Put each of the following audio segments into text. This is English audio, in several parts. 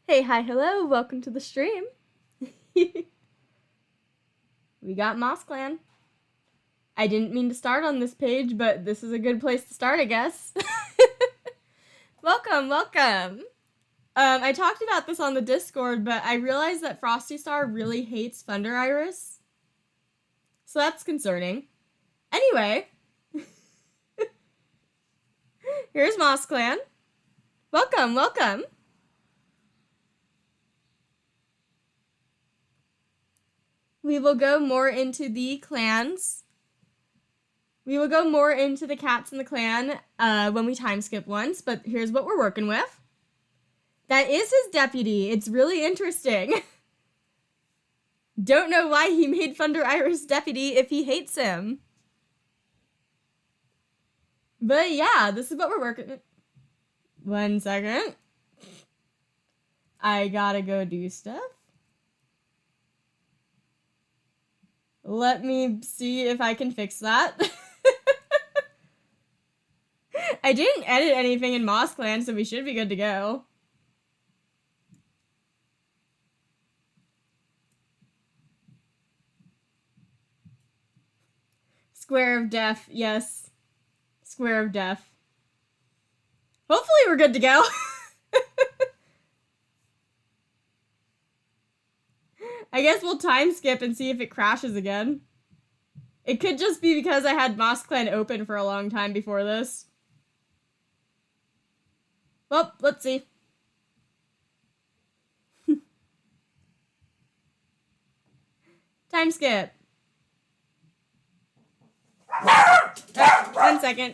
Hey, hi, hello, welcome to the stream. We got MossClan. I didn't mean to start on this page, but this is a good place to start, I guess. Welcome, welcome. I talked about this on the Discord, but I realized that Frosty Star really hates Thunder Iris. So that's concerning. Anyway. Here's MossClan. Welcome, welcome. We will go more into the clans. We will go more into the cats in the clan when we time skip once, but here's what we're working with. That is his deputy. It's really interesting. Don't know why he made Thunder Iris deputy if he hates him. But yeah, this is what we're working with. 1 second. I gotta go do stuff. Let me see if I can fix that. I didn't edit anything in MossClan, so we should be good to go. Square of Death, yes. Square of Death. Hopefully we're good to go. I guess we'll time skip and see if it crashes again. It could just be because I had MossClan open for a long time before this. Well, let's see. Time skip. 1 second.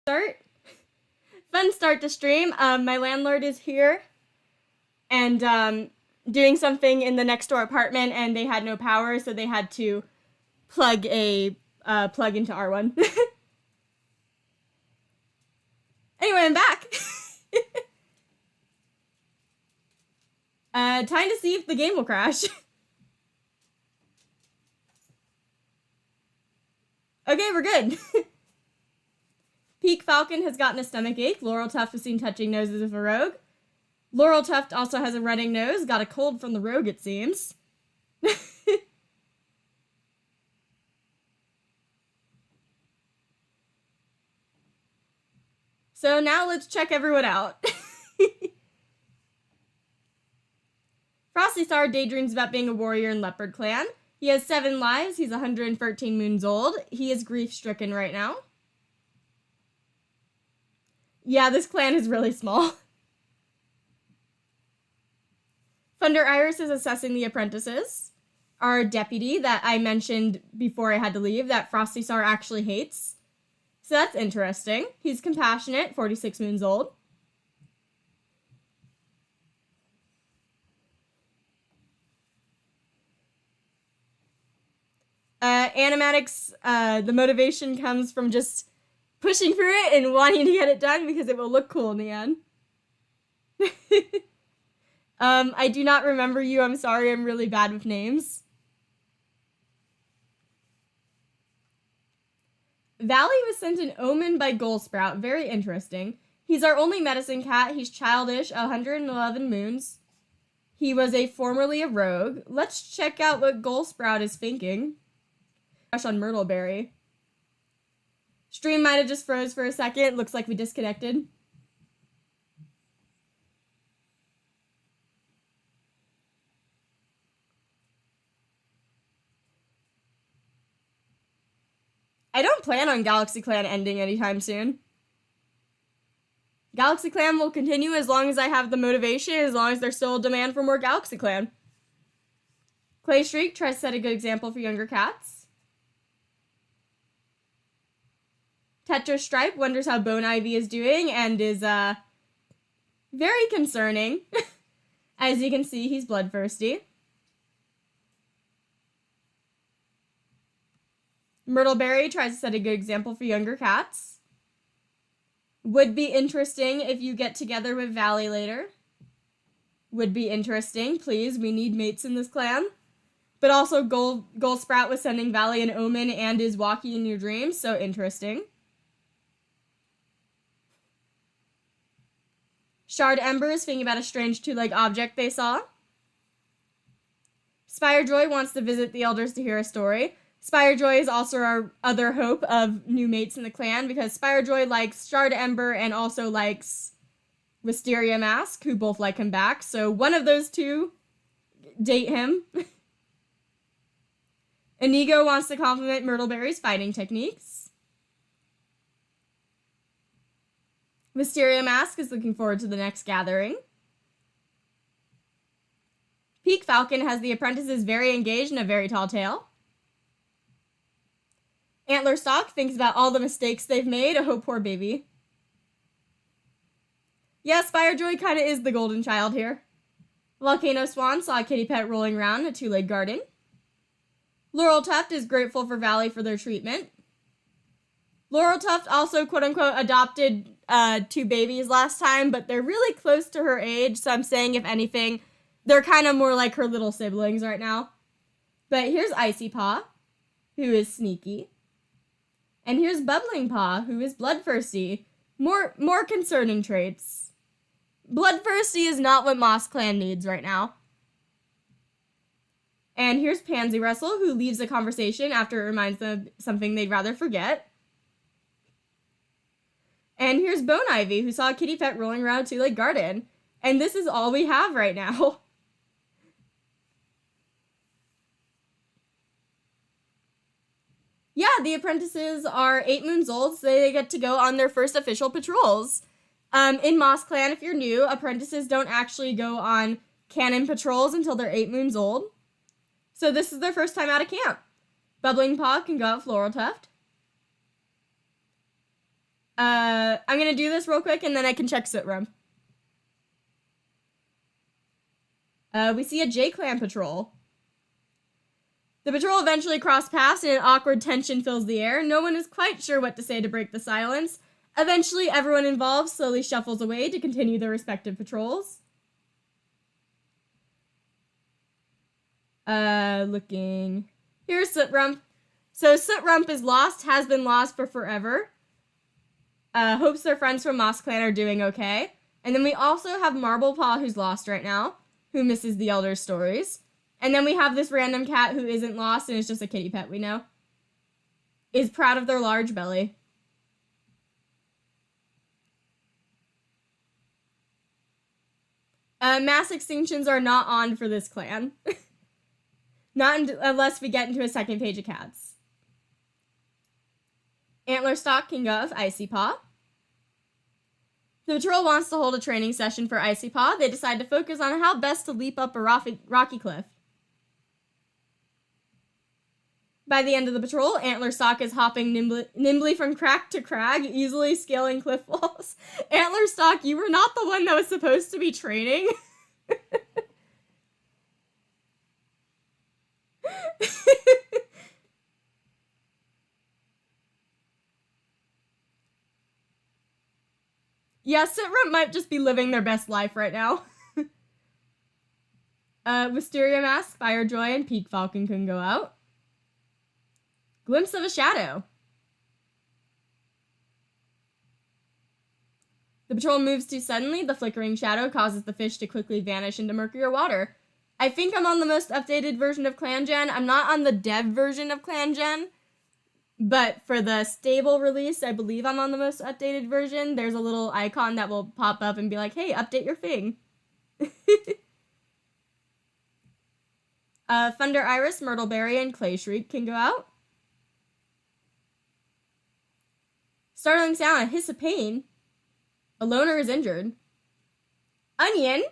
Start. Fun start to stream. My landlord is here and doing something in the next door apartment, and they had no power, so they had to plug a plug into R1. Anyway, I'm back. Time to see if the game will crash. Okay, we're good. Peak Falcon has gotten a stomach ache. Laurel Tuft was seen touching noses with a rogue. Laurel Tuft also has a running nose. Got a cold from the rogue, it seems. So now let's check everyone out. Frosty Star daydreams about being a warrior in Leopard Clan. He has 7 lives. He's 113 moons old. He is grief-stricken right now. Yeah, this clan is really small. Thunder Iris is assessing the apprentices. Our deputy that I mentioned before I had to leave that Frosty Star actually hates. So that's interesting. He's compassionate, 46 moons old. Animatics, the motivation comes from just pushing through it and wanting to get it done because it will look cool in the end. I do not remember you. I'm sorry. I'm really bad with names. Valley was sent an omen by Goldsprout. Very interesting. He's our only medicine cat. He's childish, 111 moons. He was formerly a rogue. Let's check out what Goldsprout is thinking. Crush on Myrtleberry. Stream might have just froze for a second. Looks like we disconnected. I don't plan on GalaxyClan ending anytime soon. GalaxyClan will continue as long as I have the motivation, as long as there's still a demand for more GalaxyClan. Clay Streak tries to set a good example for younger cats. Tetra Stripe wonders how Bone Ivy is doing and is very concerning. As you can see, he's bloodthirsty. Myrtleberry tries to set a good example for younger cats. Would be interesting if you get together with Valley later. Would be interesting. Please, we need mates in this clan. But also, Goldsprout was sending Valley an omen and is walking in your dreams, so interesting. Shard Embers thinking about a strange two-leg object they saw. Spirejoy wants to visit the elders to hear a story. Spirejoy is also our other hope of new mates in the clan because Spirejoy likes Shard Ember and also likes Wisteria Mask, who both like him back. So one of those two, date him. Inigo wants to compliment Myrtleberry's fighting techniques. Wisteria Mask is looking forward to the next gathering. Peak Falcon has the apprentices very engaged in a very tall tale. Antler Stock thinks about all the mistakes they've made. Oh, poor baby. Yeah, Spirejoy kind of is the golden child here. Volcano Swan saw a kitty pet rolling around in a two-legged garden. Laurel Tuft is grateful for Valley for their treatment. Laurel Tuft also, quote-unquote, adopted two babies last time, but they're really close to her age, so I'm saying, if anything, they're kind of more like her little siblings right now. But here's Icy Paw, who is sneaky. And here's Bubbling Paw, who is bloodthirsty. More concerning traits. Bloodthirsty is not what MossClan needs right now. And here's Pansy Russell, who leaves a conversation after it reminds them of something they'd rather forget. And here's Bone Ivy, who saw a kitty pet rolling around a two-legged garden. And this is all we have right now. Yeah, the apprentices are 8 moons old, so they get to go on their first official patrols. In MossClan, if you're new, apprentices don't actually go on canon patrols until they're 8 moons old. So this is their first time out of camp. Bubbling Paw can go out with Laurel Tuft. I'm going to do this real quick, and then I can check Soot Rump. We see a J-Clan patrol. The patrol eventually cross paths, and an awkward tension fills the air. No one is quite sure what to say to break the silence. Eventually, everyone involved slowly shuffles away to continue their respective patrols. Looking. Here's Soot Rump. So Soot Rump is lost, has been lost for forever. Hopes their friends from MossClan are doing okay. And then we also have Marble Paw, who's lost right now, who misses the Elder stories. And then we have this random cat who isn't lost and is just a kitty pet we know. Is proud of their large belly. Mass extinctions are not on for this clan. Not unless we get into a second page of cats. Antler Stock can go with Icy Paw. The patrol wants to hold a training session for Icy Paw. They decide to focus on how best to leap up a rocky cliff. By the end of the patrol, Antler Stock is hopping nimbly from crack to crag, easily scaling cliff walls. Antler Stock, you were not the one that was supposed to be training. Yeah, Sitra might just be living their best life right now. Wisteria Mask, Firejoy, and Peak Falcon can go out. Glimpse of a Shadow. The patrol moves too suddenly. The flickering shadow causes the fish to quickly vanish into murkier water. I think I'm on the most updated version of ClanGen. I'm not on the dev version of ClanGen, but for the stable release, I believe I'm on the most updated version. There's a little icon that will pop up and be like, hey, update your thing. Thunder Iris, Myrtleberry, and Clay Shriek can go out. Startling sound, a hiss of pain. A loner is injured. Onion?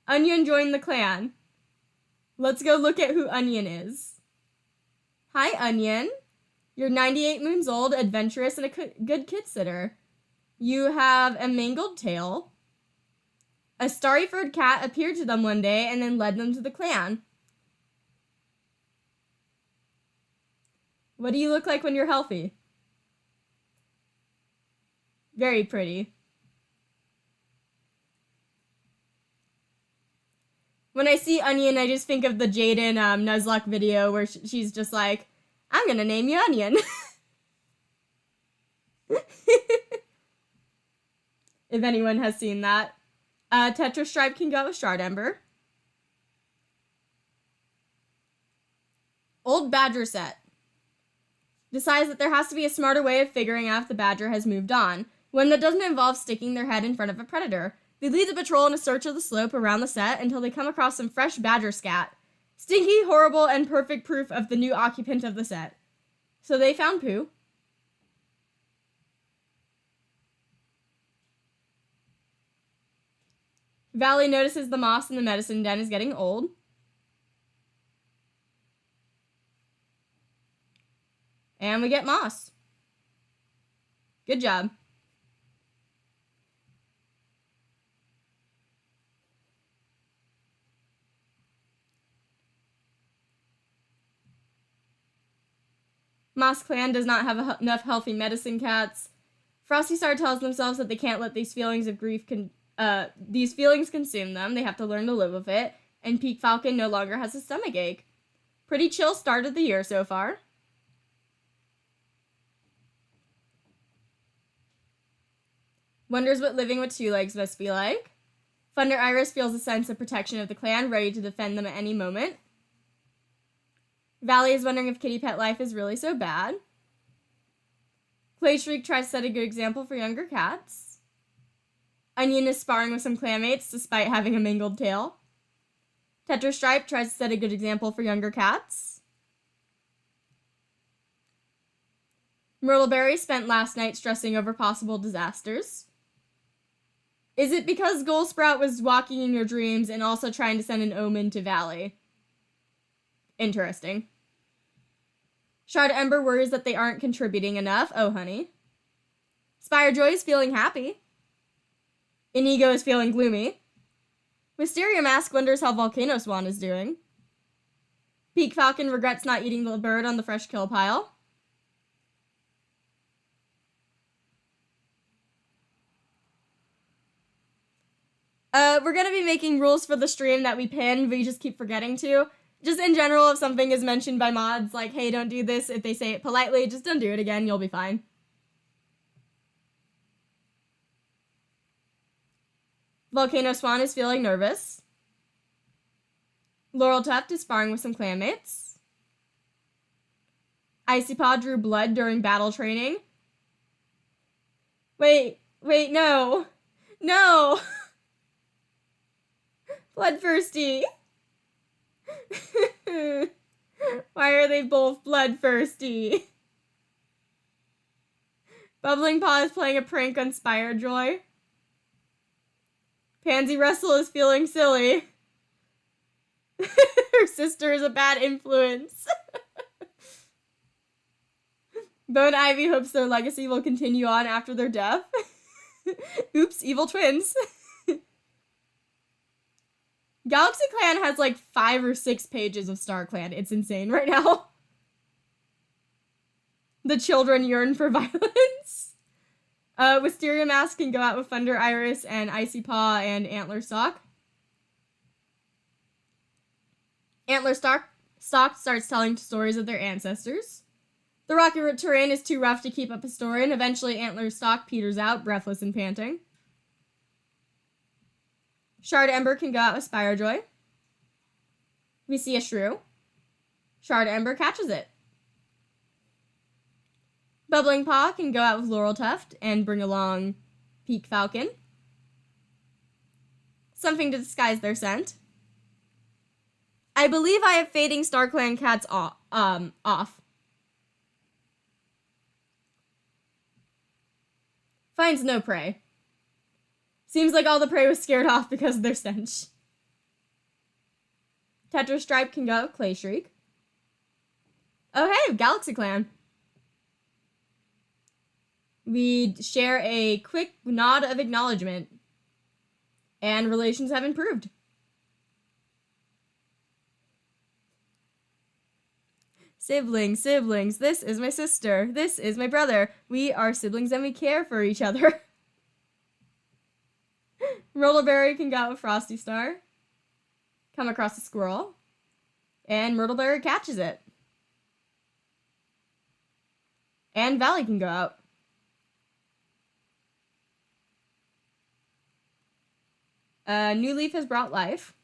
Onion joined the clan. Let's go look at who Onion is. Hi, Onion. You're 98 moons old, adventurous, and a good kid sitter. You have a mangled tail. A starry-furred cat appeared to them one day and then led them to the clan. What do you look like when you're healthy? Very pretty. When I see Onion, I just think of the Jaden Nuzlocke video where she's just like, I'm gonna name you Onion. If anyone has seen that. Tetra Stripe can go with Shard Ember. Old Badger set. Decides that there has to be a smarter way of figuring out if the badger has moved on, one that doesn't involve sticking their head in front of a predator. They lead the patrol in a search of the slope around the set until they come across some fresh badger scat. Stinky, horrible, and perfect proof of the new occupant of the set. So they found poo. Valley notices the moss in the medicine den is getting old. And we get moss. Good job. MossClan does not have enough healthy medicine cats. Frosty Star tells themselves that they can't let these feelings of grief consume them. They have to learn to live with it. And Peak Falcon no longer has a stomach ache. Pretty chill start of the year so far. Wonders what living with two legs must be like. Thunder Iris feels a sense of protection of the clan, ready to defend them at any moment. Valley is wondering if kitty pet life is really so bad. Clay Shriek tries to set a good example for younger cats. Onion is sparring with some clanmates despite having a mangled tail. Tetra Stripe tries to set a good example for younger cats. Myrtleberry spent last night stressing over possible disasters. Is it because Gold Sprout was walking in your dreams and also trying to send an omen to Valley? Interesting. Shard Ember worries that they aren't contributing enough. Oh, honey. Spire Joy is feeling happy. Inigo is feeling gloomy. Wisteria Mask wonders how Volcano Swan is doing. Peak Falcon regrets not eating the bird on the fresh kill pile. We're gonna be making rules for the stream that we pin, we just keep forgetting to. Just in general, if something is mentioned by mods, like, hey, don't do this, if they say it politely, just don't do it again, you'll be fine. Volcano Swan is feeling nervous. Laurel Tuft is sparring with some clanmates. Icy Paw drew blood during battle training. Wait, no. No! Bloodthirsty. Why are they both bloodthirsty? Bubbling Paw is playing a prank on Spire Joy. Pansy Russell is feeling silly. Her sister is a bad influence. Bone Ivy hopes their legacy will continue on after their death. Oops, evil twins. GalaxyClan has like 5 or 6 pages of StarClan. It's insane right now. The children yearn for violence. Wisteria Mask can go out with Thunder Iris and Icy Paw and Antler Stalk. Antler Stalk starts telling stories of their ancestors. The rocky terrain is too rough to keep up a story, and eventually Antler Stalk peters out, breathless and panting. Shard Ember can go out with Spirojoy. We see a shrew. Shard Ember catches it. Bubbling Paw can go out with Laurel Tuft and bring along Peak Falcon. Something to disguise their scent. I believe I have Fading StarClan cats off. Finds no prey. Seems like all the prey was scared off because of their stench. Tetra Stripe can go with Clay Shriek. Oh hey, GalaxyClan. We share a quick nod of acknowledgement. And relations have improved. Siblings, siblings, this is my sister, this is my brother. We are siblings and we care for each other. Myrtleberry can go out with Frosty Star. Come across a squirrel. And Myrtleberry catches it. And Valley can go out. New Leaf has brought life.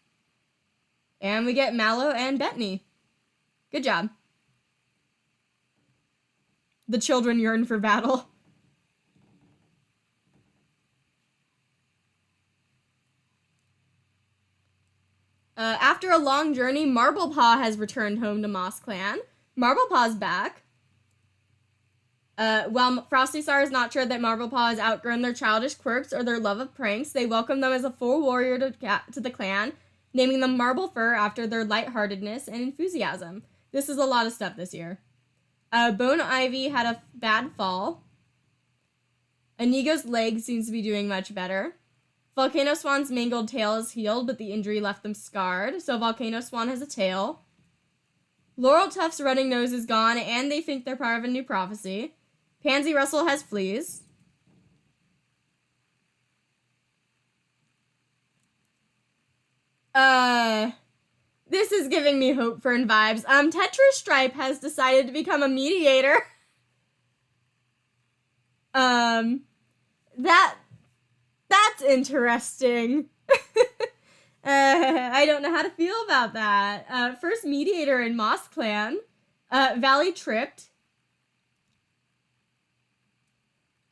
And we get Mallow and Bettany. Good job. The children yearn for battle. After a long journey, Marblepaw has returned home to MossClan. Marblepaw's back. While Frosty Star is not sure that Marblepaw has outgrown their childish quirks or their love of pranks, they welcome them as a full warrior to the clan, naming them Marble Fur after their lightheartedness and enthusiasm. This is a lot of stuff this year. Bone Ivy had a bad fall. Inigo's leg seems to be doing much better. Volcano Swan's mangled tail is healed, but the injury left them scarred, so Volcano Swan has a tail. Laurel Tuft's running nose is gone, and they think they're part of a new prophecy. Pansy Russell has fleas. This is giving me hope for and vibes. Tetra Stripe has decided to become a mediator. That's interesting. I don't know how to feel about that. First mediator in MossClan. Valley tripped.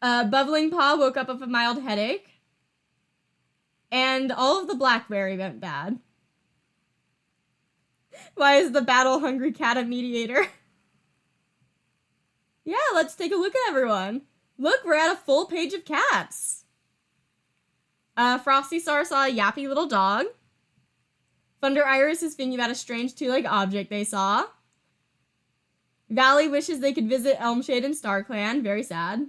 Bubbling Paw woke up with a mild headache. And all of the Blackberry went bad. Why is the battle-hungry cat a mediator? Yeah, let's take a look at everyone. Look, we're at a full page of cats. Frosty Star saw a yappy little dog. Thunder Iris is thinking about a strange two-legged object they saw. Valley wishes they could visit Elmshade and StarClan. Very sad.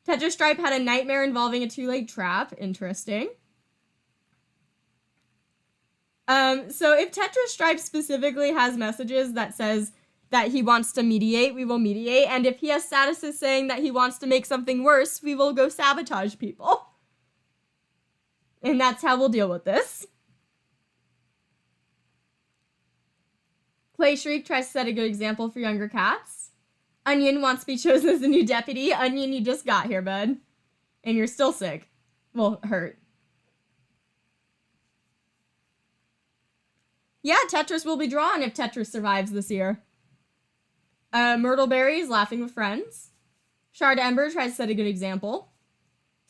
Tetra Stripe had a nightmare involving a two-legged trap. Interesting. So if Tetra Stripe specifically has messages that says that he wants to mediate, we will mediate. And if he has statuses saying that he wants to make something worse, we will go sabotage people. And that's how we'll deal with this. Clay Shriek tries to set a good example for younger cats. Onion wants to be chosen as the new deputy. Onion, you just got here, bud. And you're still sick. Well, hurt. Yeah, Tetris will be drawn if Tetris survives this year. Myrtleberry is laughing with friends. Shard Ember tries to set a good example.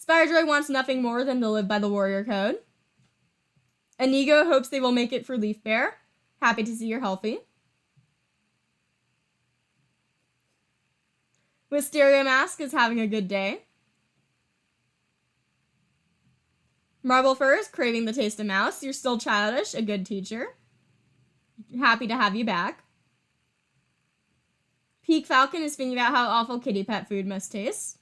Spirojoy wants nothing more than to live by the warrior code. Inigo hopes they will make it for Leaf Bear. Happy to see you're healthy. Wisteria Mask is having a good day. Marble Fur is craving the taste of mouse. You're still childish, a good teacher. Happy to have you back. Peak Falcon is thinking about how awful kitty pet food must taste.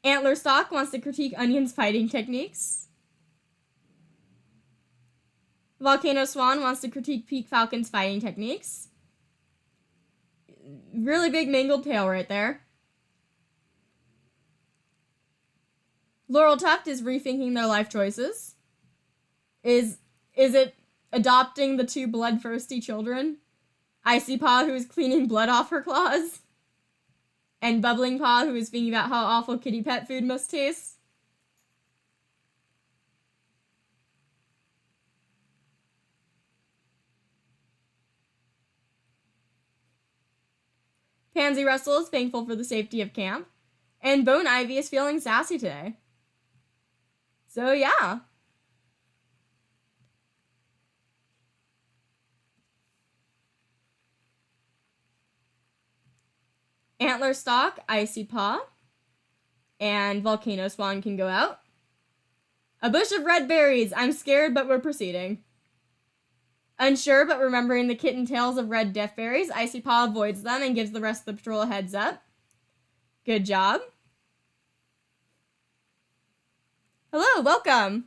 Antler Stalk wants to critique Onion's fighting techniques. Volcano Swan wants to critique Peak Falcon's fighting techniques. Really big mangled tail right there. Laurel Tuft is rethinking their life choices. Is it adopting the two bloodthirsty children? Icy Paw, who is cleaning blood off her claws? And Bubbling Paw, who is thinking about how awful kitty pet food must taste? Pansy Russell is thankful for the safety of camp. And Bone Ivy is feeling sassy today. So yeah. Antler Stalk, Icy Paw, and Volcano Swan can go out. A bush of red berries. I'm scared, but we're proceeding. Unsure, but remembering the kitten tails of red death berries, Icy Paw avoids them and gives the rest of the patrol a heads up. Good job. Hello, welcome.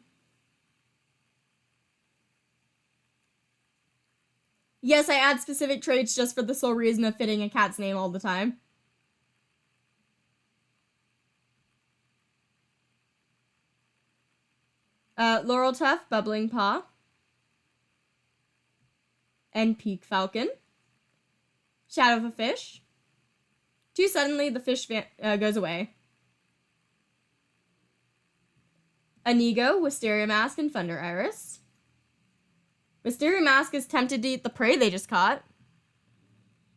Yes, I add specific traits just for the sole reason of fitting a cat's name all the time. Laurel Tuft, Bubbling Paw, and Peak Falcon. Shadow of a Fish. Too suddenly, the fish goes away. Inigo, Wisteria Mask, and Thunder Iris. Wisteria Mask is tempted to eat the prey they just caught.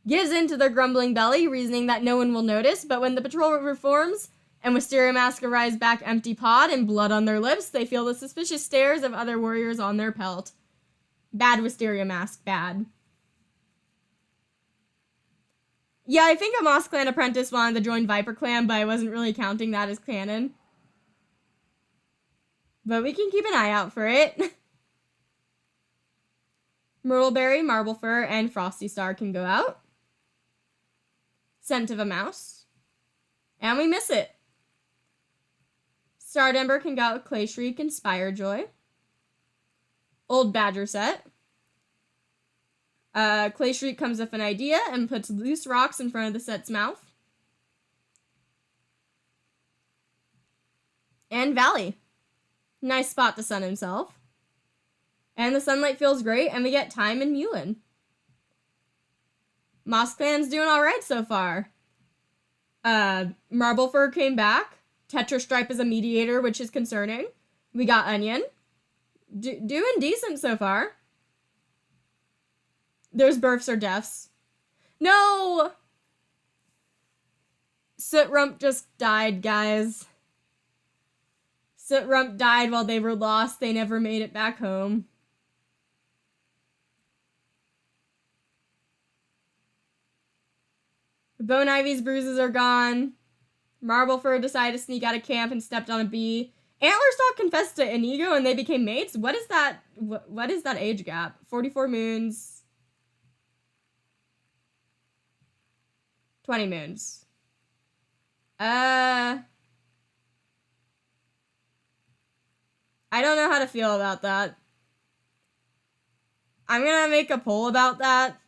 Gives in to their grumbling belly, reasoning that no one will notice, but when the patrol reforms and Wisteria Mask arrives back empty-pawed and blood on their lips, they feel the suspicious stares of other warriors on their pelt. Bad Wisteria Mask, bad. Yeah, I think a MossClan apprentice wanted to join Viper Clan, but I wasn't really counting that as canon. But we can keep an eye out for it. Myrtleberry, Marblefur, and Frosty Star can go out. Scent of a Mouse. And we miss it. Stardember can go out with Clay Shriek and Spirejoy. Old Badger set. Clay Shriek comes with an idea and puts loose rocks in front of the set's mouth. And Valley. Nice spot to sun himself. And the sunlight feels great, and we get Time and Mulin. MossClan's doing alright so far. Marblefur came back. Tetrastripe is a mediator, which is concerning. We got Onion. Doing decent so far. There's births or deaths. No! Sootrump just died, guys. Sootrump died while they were lost. They never made it back home. Bone Ivy's bruises are gone. Marblefur decided to sneak out of camp and stepped on a bee. Antlerstalk confessed to Inigo and they became mates? What is that? What is that age gap? 44 moons. 20 moons. I don't know how to feel about that. I'm gonna make a poll about that.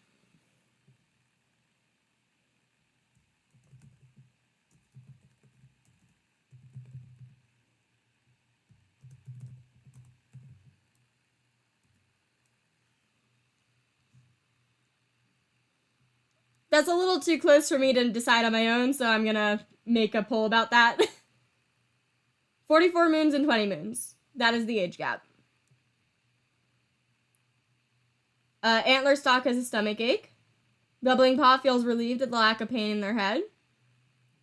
That's a little too close for me to decide on my own, so I'm gonna make a poll about that. 44 moons and 20 moons. That is the age gap. Antlerstalk has a stomach ache. Bubbling Paw feels relieved at the lack of pain in their head.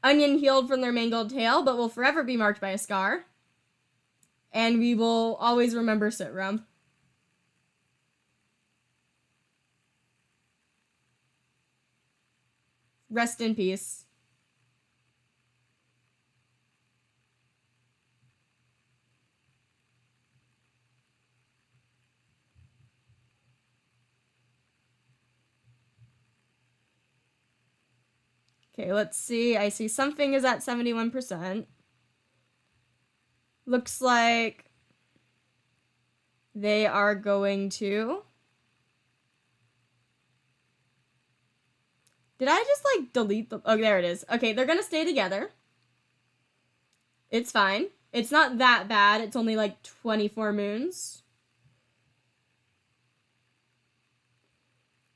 Onion healed from their mangled tail, but will forever be marked by a scar. And we will always remember Sootrump. Rest in peace. Okay, let's see. I see something is at 71%. Looks like they are going to... Did I just, like, delete the... Oh, there it is. Okay, they're gonna stay together. It's fine. It's not that bad. It's only like 24 moons.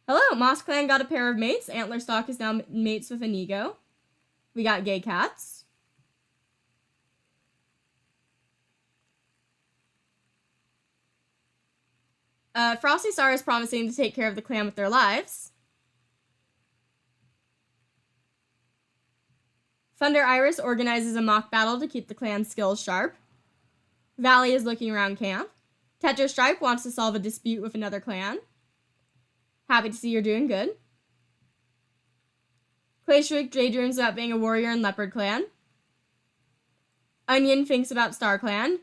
Hello, MossClan got a pair of mates. Antlerstock is now mates with Inigo. We got gay cats. Frosty Star is promising to take care of the clan with their lives. Thunder Iris organizes a mock battle to keep the clan's skills sharp. Valley is looking around camp. Tetra Stripe wants to solve a dispute with another clan. Happy to see you're doing good. Clay Shriek daydreams about being a warrior in Leopard Clan. Onion thinks about Star Clan.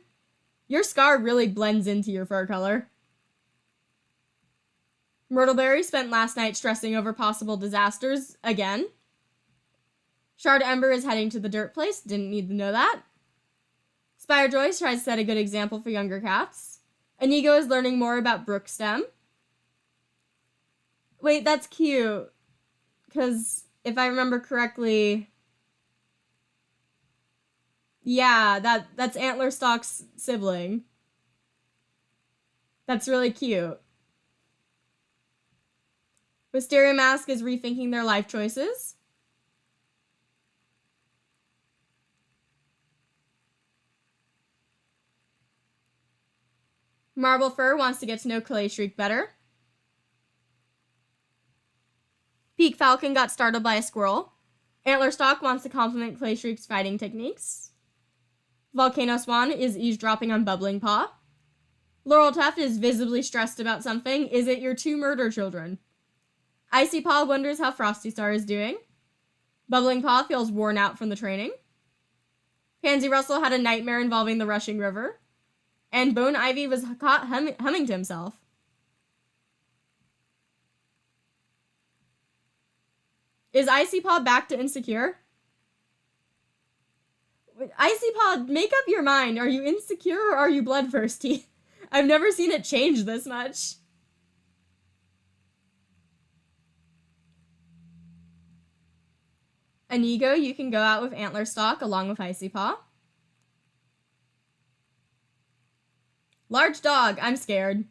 Your scar really blends into your fur color. Myrtleberry spent last night stressing over possible disasters again. Shard Ember is heading to the dirt place. Didn't need to know that. Spire Joyce tries to set a good example for younger cats. Inigo is learning more about Brookstem. Wait, that's cute. Because if I remember correctly, yeah, that's Antlerstock's sibling. That's really cute. Wisteria Mask is rethinking their life choices. Marble Fur wants to get to know Clay Shriek better. Peak Falcon got startled by a squirrel. Antlerstock wants to compliment Clay Shriek's fighting techniques. Volcano Swan is eavesdropping on Bubbling Paw. Laurel Tuft is visibly stressed about something. Is it your two murder children? Icy Paw wonders how Frosty Star is doing. Bubbling Paw feels worn out from the training. Pansy Russell had a nightmare involving the rushing river. And Bone Ivy was caught humming to himself. Is Icy Paw back to insecure? Icy Paw, make up your mind. Are you insecure or are you bloodthirsty? I've never seen it change this much. Inigo, you can go out with Antlerstock along with Icy Paw. Large dog, I'm scared.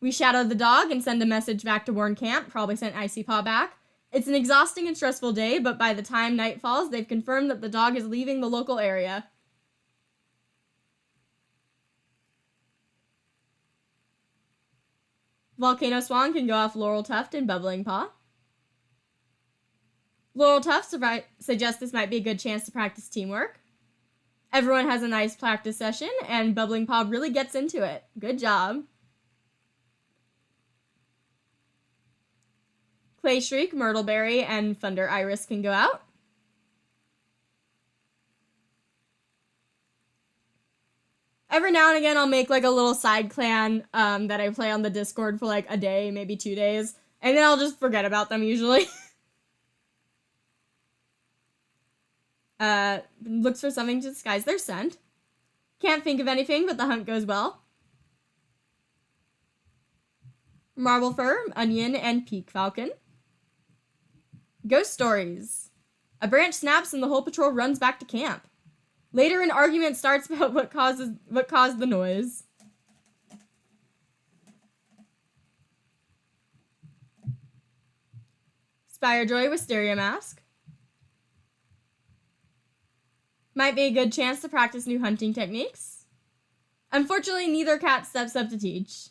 We shadow the dog and send a message back to Warren Camp, probably sent Icy Paw back. It's an exhausting and stressful day, but by the time night falls, they've confirmed that the dog is leaving the local area. Volcano Swan can go off Laurel Tuft and Bubbling Paw. Laurel Tuft suggests this might be a good chance to practice teamwork. Everyone has a nice practice session, and Bubbling Paw really gets into it. Good job. Clay Shriek, Myrtleberry, and Thunder Iris can go out. Every now and again, I'll make like a little side clan that I play on the Discord for like a day, maybe 2 days, and then I'll just forget about them usually. Looks for something to disguise their scent. Can't think of anything, but the hunt goes well. Marble Fur, Onion, and Peak Falcon. Ghost stories. A branch snaps and the whole patrol runs back to camp. Later, an argument starts about what caused the noise. Spire Joy, Wisteria Mask. Might be a good chance to practice new hunting techniques. Unfortunately, neither cat steps up to teach.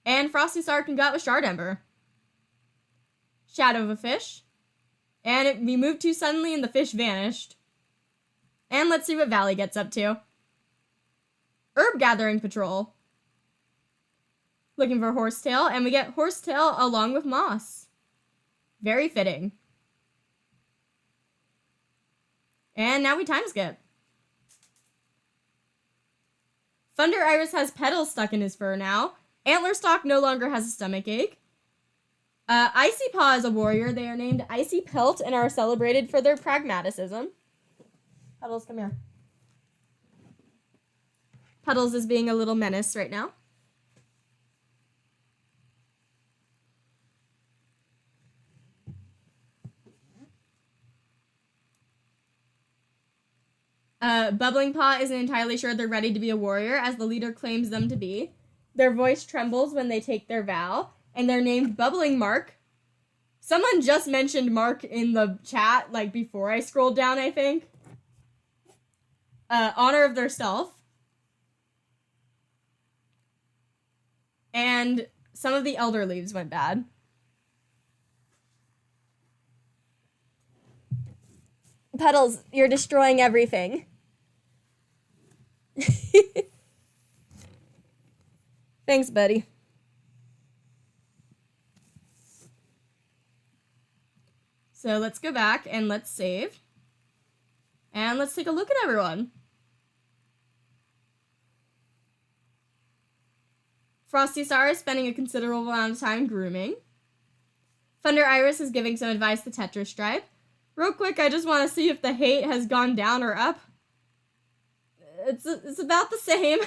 And Frosty Star can go out with Shard Ember. Shadow of a fish. And we moved too suddenly and the fish vanished. And let's see what Valley gets up to. Herb Gathering Patrol. Looking for Horsetail, and we get Horsetail along with Moss. Very fitting. And now we time skip. Thunder Iris has petals stuck in his fur now. Antlerstock no longer has a stomach ache. Icy Paw is a warrior. They are named Icy Pelt and are celebrated for their pragmatism. Puddles, come here. Puddles is being a little menace right now. Bubbling Paw isn't entirely sure they're ready to be a warrior, as the leader claims them to be. Their voice trembles when they take their vow, and they're named Bubbling Mark. Someone just mentioned Mark in the chat, like, before I scrolled down, I think. Honor of their self. And some of the elder leaves went bad. Puddles, you're destroying everything. Thanks, buddy. So let's go back and let's save. And let's take a look at everyone. Frosty Star is spending a considerable amount of time grooming. Thunder Iris is giving some advice to Tetra Stripe. Real quick, I just want to see if the hate has gone down or up. It's about the same.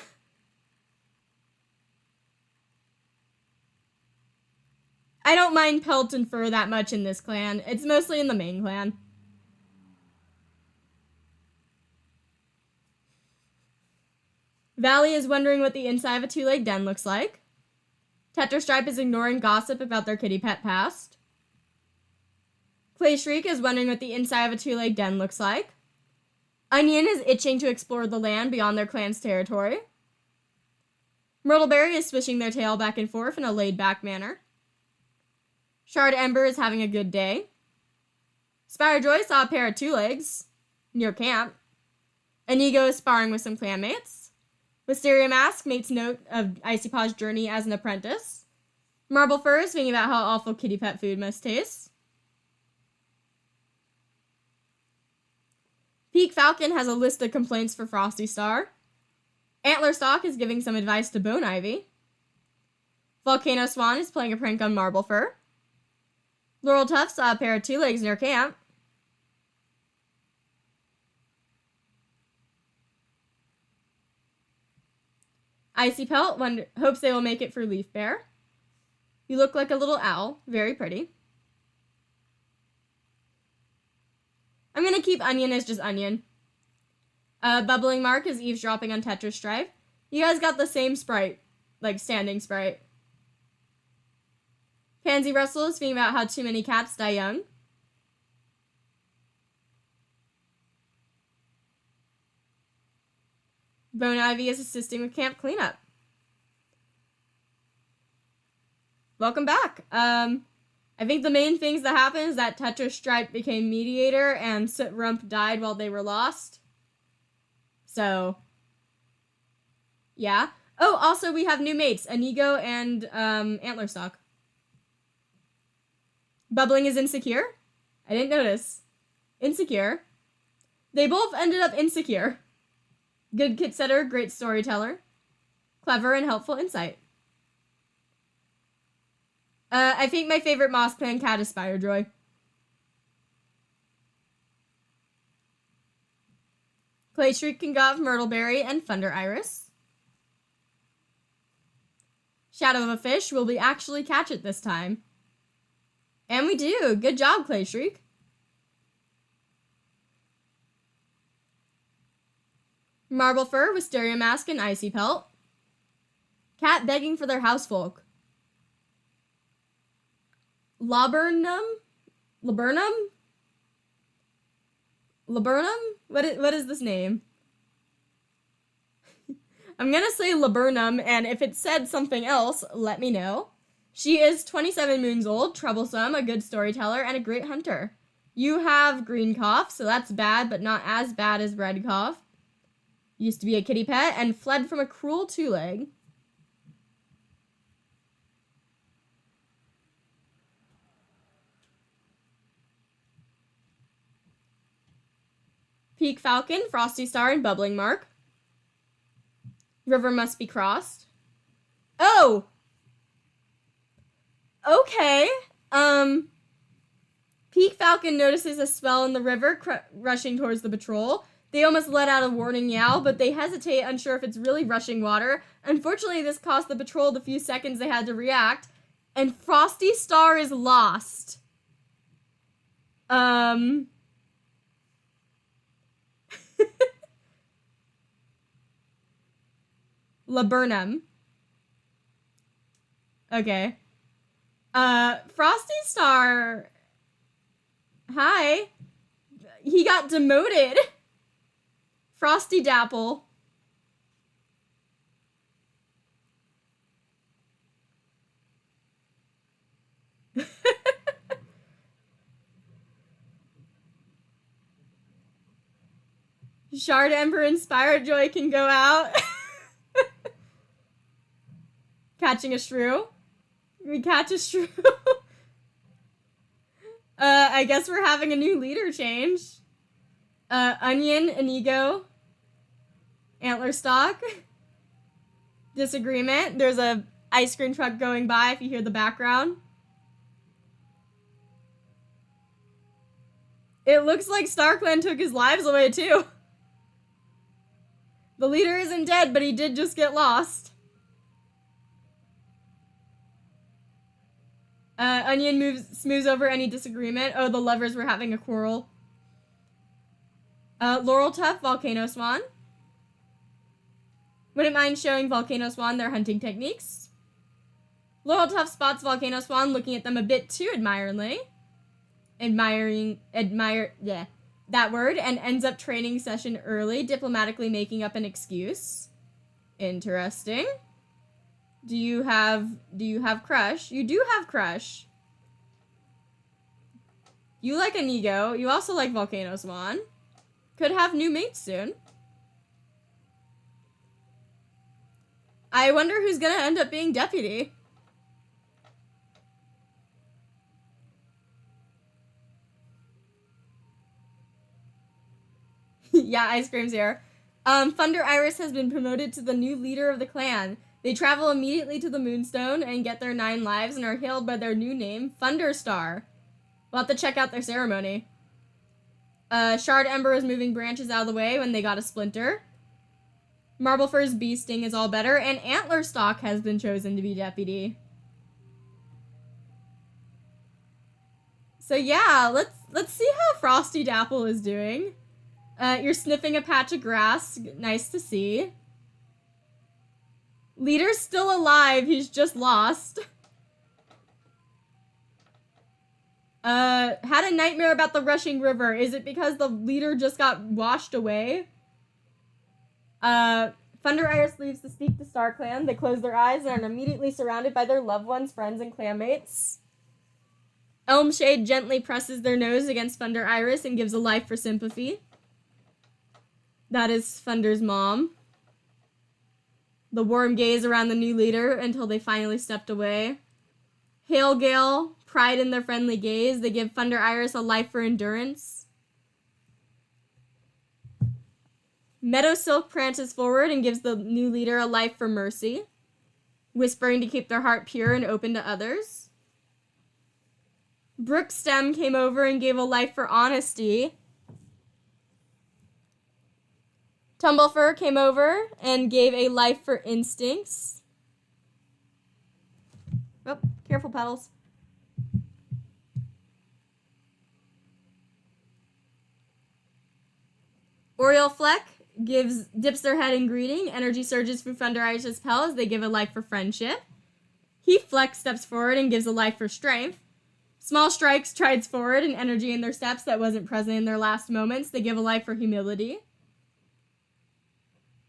I don't mind pelt and fur that much in this clan. It's mostly in the main clan. Valley is wondering what the inside of a two-leg den looks like. Tetra Stripe is ignoring gossip about their kitty pet past. Clay Shriek is wondering what the inside of a two-leg den looks like. Onion is itching to explore the land beyond their clan's territory. Myrtleberry is swishing their tail back and forth in a laid-back manner. Shard Ember is having a good day. Spirejoy saw a pair of two legs near camp. Inigo is sparring with some clanmates. Wisteria Mask makes note of Icy Paw's journey as an apprentice. Marble Fur is thinking about how awful kitty pet food must taste. Peak Falcon has a list of complaints for Frosty Star. Antler Stalk is giving some advice to Bone Ivy. Volcano Swan is playing a prank on Marble Fur. Laurel Tuft saw a pair of two legs near camp. Icy Pelt hopes they will make it for Leaf Bear. You look like a little owl. Very pretty. I'm going to keep Onion as just Onion. Bubbling Mark is eavesdropping on Tetra Stripe. You guys got the same sprite. Like, standing sprite. Pansy Russell is thinking about how too many cats die young. Bone Ivy is assisting with camp cleanup. Welcome back. I think the main things that happened is that Tetra Stripe became mediator and Soot Rump died while they were lost. So, yeah. Oh, also we have new mates, Inigo and Antlerstock. Bubbling is insecure? I didn't notice. Insecure. They both ended up insecure. Good kit setter, great storyteller. Clever and helpful insight. I think my favorite MossClan cat is Spirejoy. Clay Shriek can go off Myrtleberry and Thunder Iris. Shadow of a Fish, will we actually catch it this time? And we do. Good job, Clay Shriek. Marble Fur, Wisteria Mask, and Icy Pelt. Cat begging for their housefolk. Laburnum? What is this name? I'm gonna say laburnum, and if it said something else, let me know. She is 27 moons old, troublesome, a good storyteller, and a great hunter. You have green cough, so that's bad, but not as bad as red cough. Used to be a kitty pet, and fled from a cruel two-leg. Peak Falcon, Frosty Star, and Bubbling Mark. River must be crossed. Oh! Okay. Peak Falcon notices a swell in the river rushing towards the patrol. They almost let out a warning yowl, but they hesitate, unsure if it's really rushing water. Unfortunately, this cost the patrol the few seconds they had to react, and Frosty Star is lost. Laburnum. Okay. Frosty Star. Hi. He got demoted. Frosty Dapple. Shard Ember Inspired Joy can go out. Catching a shrew. We catch a shrew. I guess we're having a new leader change. Onion, Inigo, Antler Stock. Disagreement. There's a ice cream truck going by if you hear the background. It looks like StarClan took his lives away too. The leader isn't dead, but he did just get lost. Onion smooths over any disagreement. Oh, the lovers were having a quarrel. Laurel Tuft, Volcano Swan. Wouldn't mind showing Volcano Swan their hunting techniques. Laurel Tuft spots Volcano Swan looking at them a bit too admiringly. That word, and ends up training session early, diplomatically making up an excuse. Interesting. Do you have crush? You do have crush. You like Inigo. You also like Volcano Swan. Could have new mates soon. I wonder who's gonna end up being deputy. Yeah, ice cream's here. Thunder Iris has been promoted to the new leader of the clan. They travel immediately to the Moonstone and get their 9 lives and are hailed by their new name, Thunderstar. We'll have to check out their ceremony. Shard Ember is moving branches out of the way when they got a splinter. Marblefur's bee sting is all better, and Antler Stock has been chosen to be deputy. So yeah, let's see how Frosty Dapple is doing. You're sniffing a patch of grass. Nice to see. Leader's still alive. He's just lost. Had a nightmare about the rushing river. Is it because the leader just got washed away? Thunder Iris leaves to seek the Star Clan. They close their eyes and are immediately surrounded by their loved ones, friends, and clanmates. Elmshade gently presses their nose against Thunder Iris and gives a life for sympathy. That is Thunder's mom. The worm gaze around the new leader until they finally stepped away. Hail Gale, pride in their friendly gaze. They give Thunder Iris a life for endurance. Meadow Silk prances forward and gives the new leader a life for mercy, whispering to keep their heart pure and open to others. Brook Stem came over and gave a life for honesty. Tumblefur came over and gave a life for instincts. Oh, careful, petals. Oriole Fleck dips their head in greeting. Energy surges through Thunder Iris's pell as they give a life for friendship. Heath Fleck steps forward and gives a life for strength. Small Strike strides forward, and energy in their steps that wasn't present in their last moments. They give a life for humility.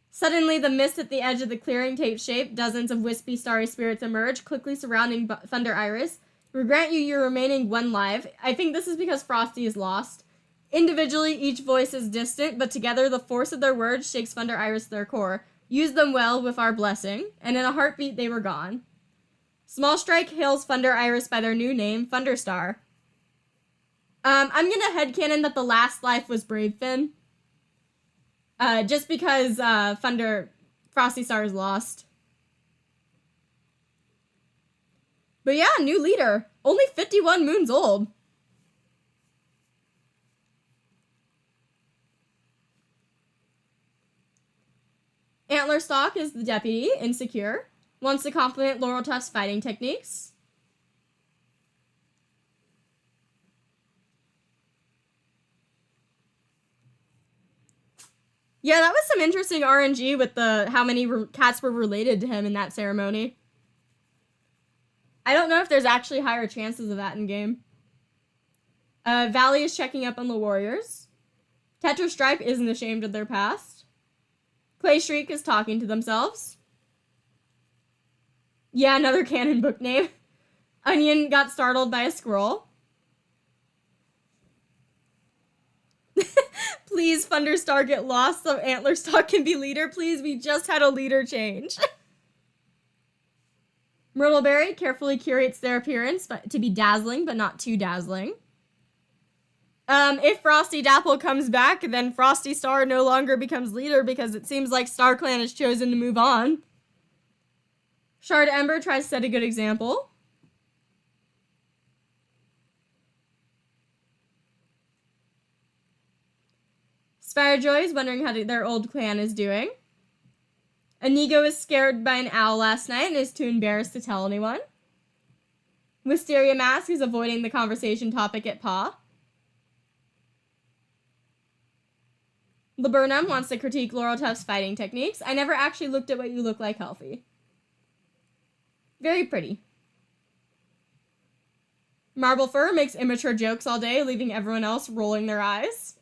Suddenly, the mist at the edge of the clearing takes shape. Dozens of wispy, starry spirits emerge, quickly surrounding Thunder Iris. We grant you your remaining 1 life. I think this is because Frosty is lost. Individually, each voice is distant, but together the force of their words shakes Thunder Iris to their core. Use them well with our blessing. And in a heartbeat, they were gone. Small Strike hails Thunder Iris by their new name, Thunderstar. I'm gonna headcanon that the last life was Bravefin. Just because Frosty Star is lost. But yeah, new leader. Only 51 moons old. Antler Stock is the deputy, insecure. Wants to compliment Laurel Tuft's fighting techniques. Yeah, that was some interesting RNG with the how many cats were related to him in that ceremony. I don't know if there's actually higher chances of that in game. Valley is checking up on the warriors. Tetra Stripe isn't ashamed of their past. Clay Shriek is talking to themselves. Yeah, another canon book name. Onion got startled by a squirrel. Please, Thunderstar, get lost so Antlerstock can be leader. Please, we just had a leader change. Myrtleberry carefully curates their appearance to be dazzling, but not too dazzling. If Frosty Dapple comes back, then Frosty Star no longer becomes leader because it seems like StarClan has chosen to move on. Shard Ember tries to set a good example. Spirejoy is wondering how their old clan is doing. Inigo was scared by an owl last night and is too embarrassed to tell anyone. Wisteria Mask is avoiding the conversation topic at Paw. Laburnum wants to critique Laurel Tuft's fighting techniques. I never actually looked at what you look like, Healthy. Very pretty. Marble Fur makes immature jokes all day, leaving everyone else rolling their eyes.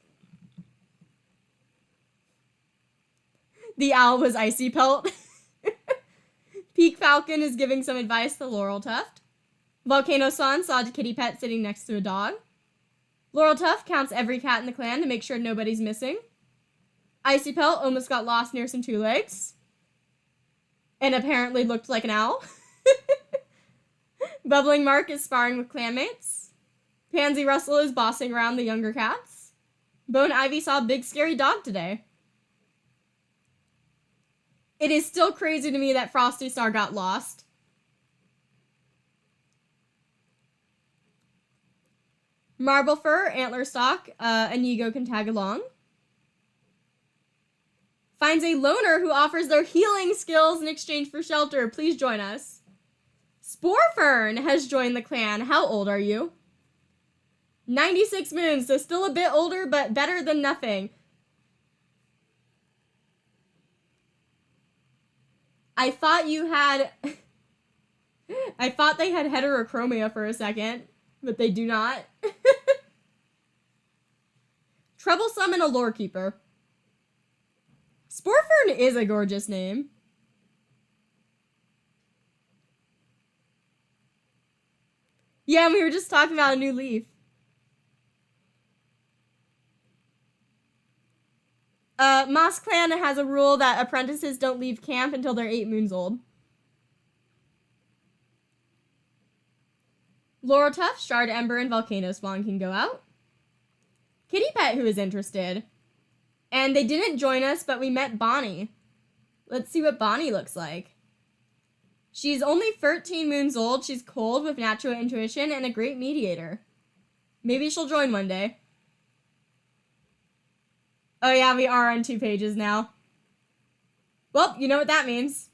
The owl was Icy Pelt. Peak Falcon is giving some advice to Laurel Tuft. Volcano San saw a kitty pet sitting next to a dog. Laurel Tuft counts every cat in the clan to make sure nobody's missing. Icy Pelt almost got lost near some two legs. And apparently looked like an owl. Bubbling Mark is sparring with clanmates. Pansy Russell is bossing around the younger cats. Bone Ivy saw a big scary dog today. It is still crazy to me that Frosty Star got lost. Marble Fur, Antlerstock, Inigo can tag along. Finds a loner who offers their healing skills in exchange for shelter. Please join us. Sporefern has joined the clan. How old are you? 96 moons, so still a bit older, but better than nothing. I thought you had... I thought they had heterochromia for a second, but they do not. Troublesome and a lore keeper. Sporefern is a gorgeous name. Yeah, and we were just talking about a new leaf. MossClan has a rule that apprentices don't leave camp until they're 8 moons old. Laurel Tuft, Shard Ember, and Volcano Swan can go out. Kitty Pet, who is interested. And they didn't join us, but we met Bonnie. Let's see what Bonnie looks like. She's only 13 moons old. She's cold with natural intuition and a great mediator. Maybe she'll join one day. Oh yeah, we are on 2 pages now. Well, you know what that means.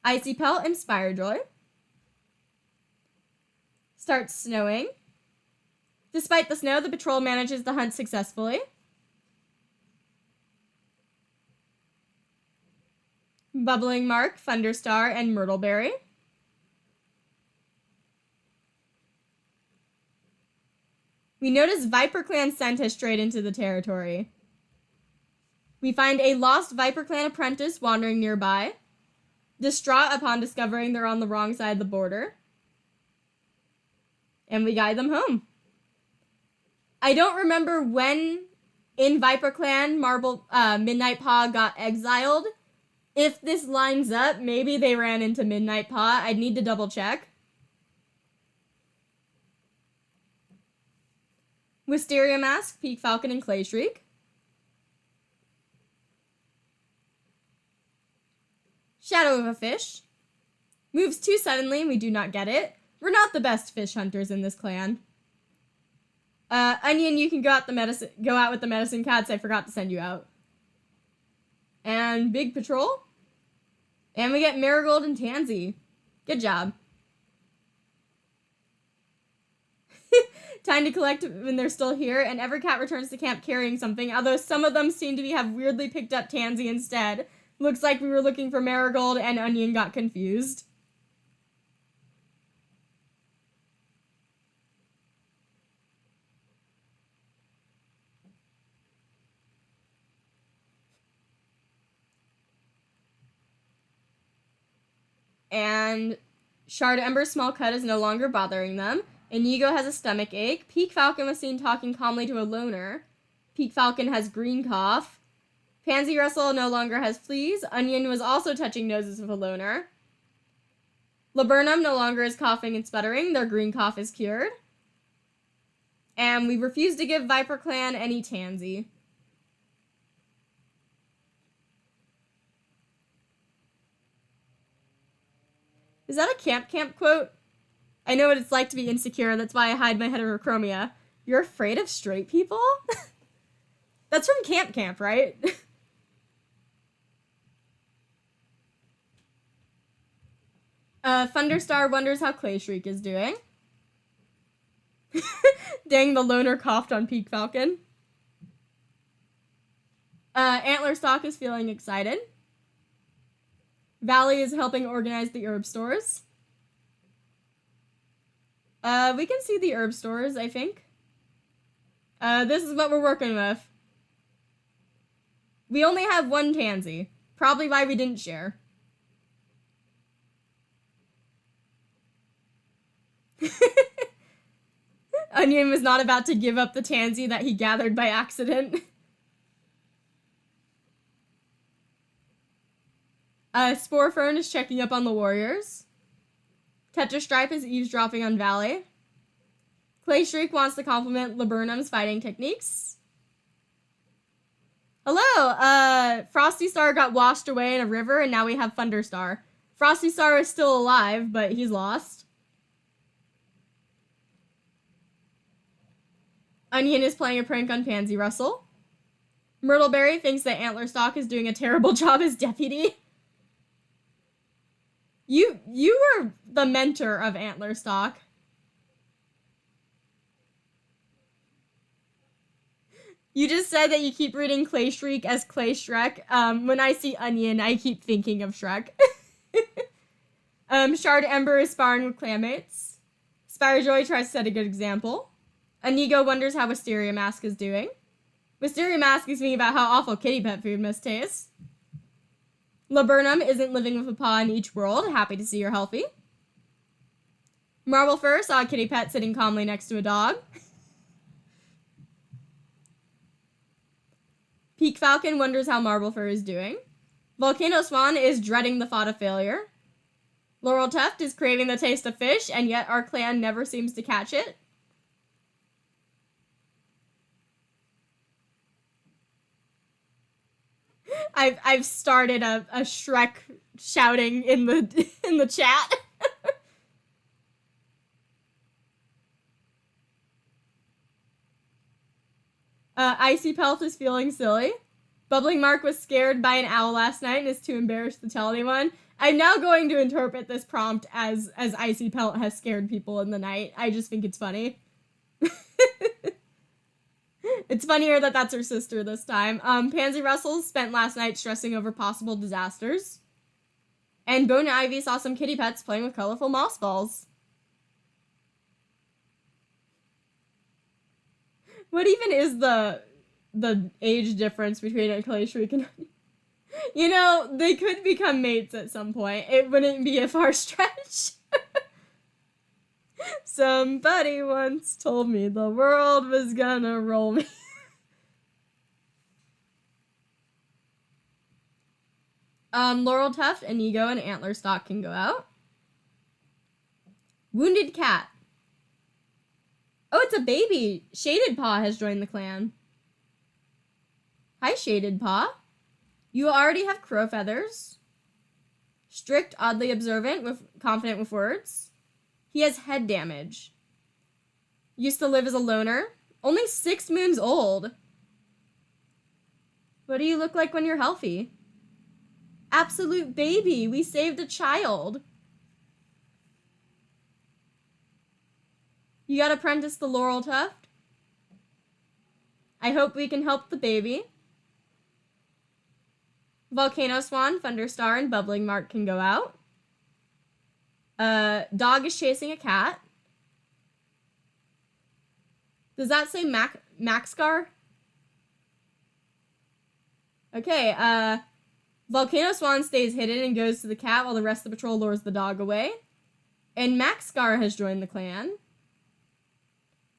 Icy Pelt and Spirejoy. Starts snowing. Despite the snow, the patrol manages the hunt successfully. Bubbling Mark, Thunderstar, and Myrtleberry. We notice Viper Clan scent has strayed into the territory. We find a lost Viper Clan apprentice wandering nearby, distraught upon discovering they're on the wrong side of the border. And we guide them home. I don't remember when in Viper Clan Midnight Paw got exiled. If this lines up, maybe they ran into Midnight Paw. I'd need to double check. Wisteria Mask, Peak Falcon, and Clay Shriek. Shadow of a Fish. Moves too suddenly and we do not get it. We're not the best fish hunters in this clan. Onion, you can go out with the medicine cats. I forgot to send you out. And Big Patrol. And we get Marigold and Tansy. Good job. Time to collect when they're still here, and every cat returns to camp carrying something, although some of them seem to have weirdly picked up Tansy instead. Looks like we were looking for Marigold and Onion got confused. And Shard Ember's small cut is no longer bothering them. Inigo has a stomach ache. Peak Falcon was seen talking calmly to a loner. Peak Falcon has green cough. Pansy Russell no longer has fleas. Onion was also touching noses with a loner. Laburnum no longer is coughing and sputtering. Their green cough is cured. And we refuse to give Viper Clan any Tansy. Is that a Camp quote? I know what it's like to be insecure. That's why I hide my heterochromia. You're afraid of straight people? That's from Camp, right? Thunderstar wonders how Clayshriek is doing. Dang, the loner coughed on Peak Falcon. Antlerstock is feeling excited. Valley is helping organize the herb stores. We can see the herb stores, I think. This is what we're working with. We only have one Tansy. Probably why we didn't share. Onion was not about to give up the Tansy that he gathered by accident. Sporefern is checking up on the warriors. Tetrastripe is eavesdropping on Valley. Clayshriek wants to compliment Laburnum's fighting techniques. Hello! Frosty Star got washed away in a river, and now we have Thunderstar. Frosty Star is still alive, but he's lost. Onion is playing a prank on Pansy Russell. Myrtleberry thinks that Antlerstock is doing a terrible job as deputy. You were the mentor of Antlerstock. You just said that you keep reading Clayshriek as Clay Shrek. When I see Onion, I keep thinking of Shrek. Shard Ember is sparring with clanmates. Spirejoy tries to set a good example. Inigo wonders how Wisteria Mask is doing. Wisteria Mask is thinking about how awful kitty pet food must taste. Laburnum isn't living with a paw in each world. Happy to see you're healthy. Marble Fur saw a kitty pet sitting calmly next to a dog. Peak Falcon wonders how Marble Fur is doing. Volcano Swan is dreading the thought of failure. Laurel Tuft is craving the taste of fish, and yet our clan never seems to catch it. I've started a Shrek shouting in the chat. Icy Pelt is feeling silly. Bubbling Mark was scared by an owl last night and is too embarrassed to tell anyone. I'm now going to interpret this prompt as Icy Pelt has scared people in the night. I just think it's funny. It's funnier that that's her sister this time. Pansy Russell spent last night stressing over possible disasters. And Bone Ivy saw some kitty pets playing with colorful moss balls. What even is the age difference between a Clayshriek and... You know, they could become mates at some point. It wouldn't be a far stretch. Somebody once told me the world was gonna roll me. Laurel Tuft, Inigo, and Antlerstock can go out. Wounded Cat. Oh, it's a baby. Shaded Paw has joined the clan. Hi, Shaded Paw. You already have crow feathers. Strict, oddly observant, confident with words. He has head damage. Used to live as a loner. Only 6 moons old. What do you look like when you're healthy? Absolute baby. We saved a child. You got Apprentice the Laurel Tuft. I hope we can help the baby. Volcano Swan, Thunderstar, and Bubbling Mark can go out. Dog is chasing a cat. Does that say Maxcar? Okay, Volcano Swan stays hidden and goes to the cat while the rest of the patrol lures the dog away. And Maxcar has joined the clan.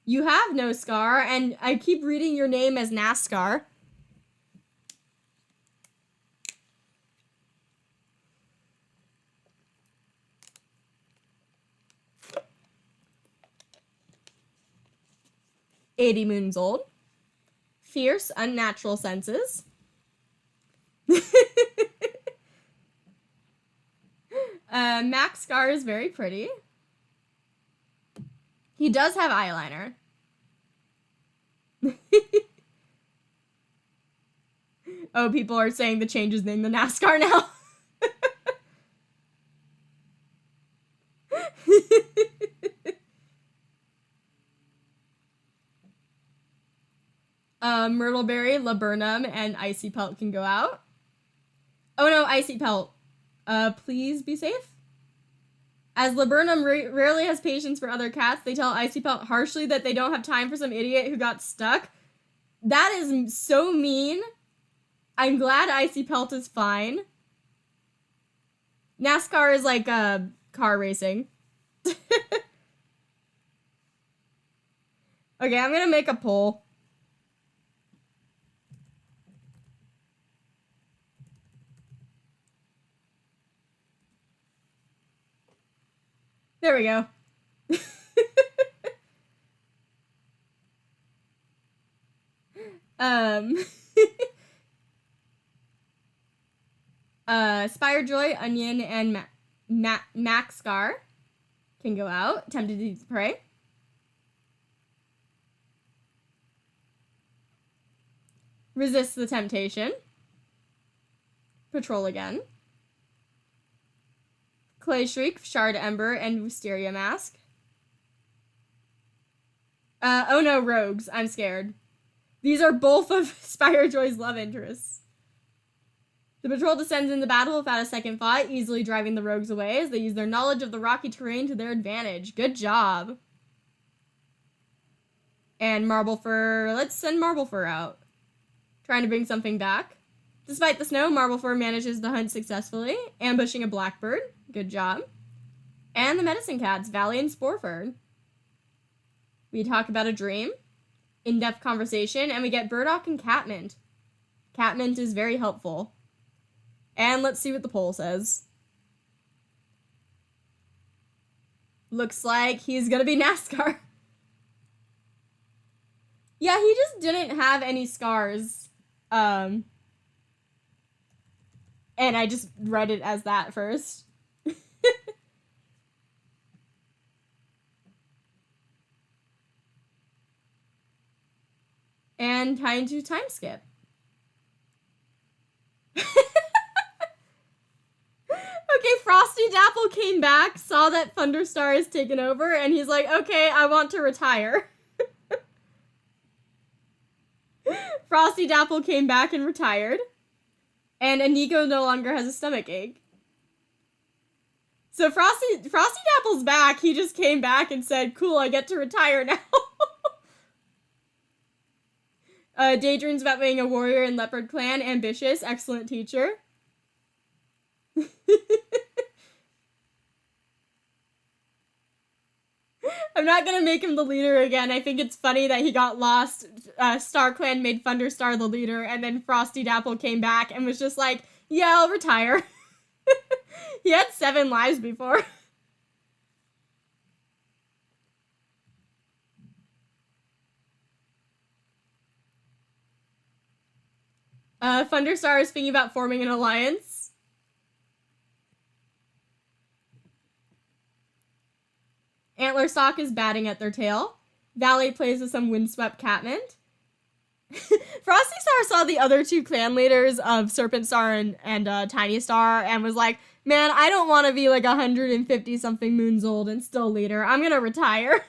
You have no scar, and I keep reading your name as NASCAR. "80 moons old. Fierce, unnatural senses." Max Scar is very pretty. He does have eyeliner. Oh, people are saying the change is named the NASCAR now. Myrtleberry, Laburnum, and Icy Pelt can go out. Oh no, Icy Pelt. Please be safe. As Laburnum rarely has patience for other cats, they tell Icy Pelt harshly that they don't have time for some idiot who got stuck. That is so mean. I'm glad Icy Pelt is fine. NASCAR is like car racing. Okay, I'm gonna make a poll. There we go. Spirejoy, Onion, and Max Scar can go out. Tempted to eat prey. Resist the temptation. Patrol again. Clay Shriek, Shard Ember, and Wisteria Mask. Oh no, rogues. I'm scared. These are both of Spirejoy's love interests. The patrol descends into battle without a second thought, easily driving the rogues away as they use their knowledge of the rocky terrain to their advantage. Good job. And Marblefur. Let's send Marblefur out. Trying to bring something back. Despite the snow, Marblefur manages to hunt successfully, ambushing a blackbird. Good job. And the medicine cats, Valley and Sporefern. We talk about a dream, in-depth conversation, and we get Burdock and Catmint. Catmint is very helpful. And let's see what the poll says. Looks like he's gonna be NASCAR. Yeah, he just didn't have any scars. And I just read it as that first. And time to time skip. Okay, Frosty Dapple came back, saw that Thunderstar is taken over, and he's like, okay, I want to retire. Frosty Dapple came back and retired. And Aniko no longer has a stomach ache. So Frosty Dapple's back. He just came back and said, cool, I get to retire now. Daydreams about being a warrior in Leopard Clan. Ambitious. Excellent teacher. I'm not gonna make him the leader again. I think it's funny that he got lost. Star Clan made Thunderstar the leader, and then Frosty Dapple came back and was just like, yeah, I'll retire. He had 7 lives before. Thunderstar is thinking about forming an alliance. Antlerstock is batting at their tail. Valley plays with some windswept Catmint. Frosty Star saw the other 2 clan leaders of Serpent Star and Tiny Star and was like, man, I don't want to be like 150 something moons old and still leader. I'm gonna retire.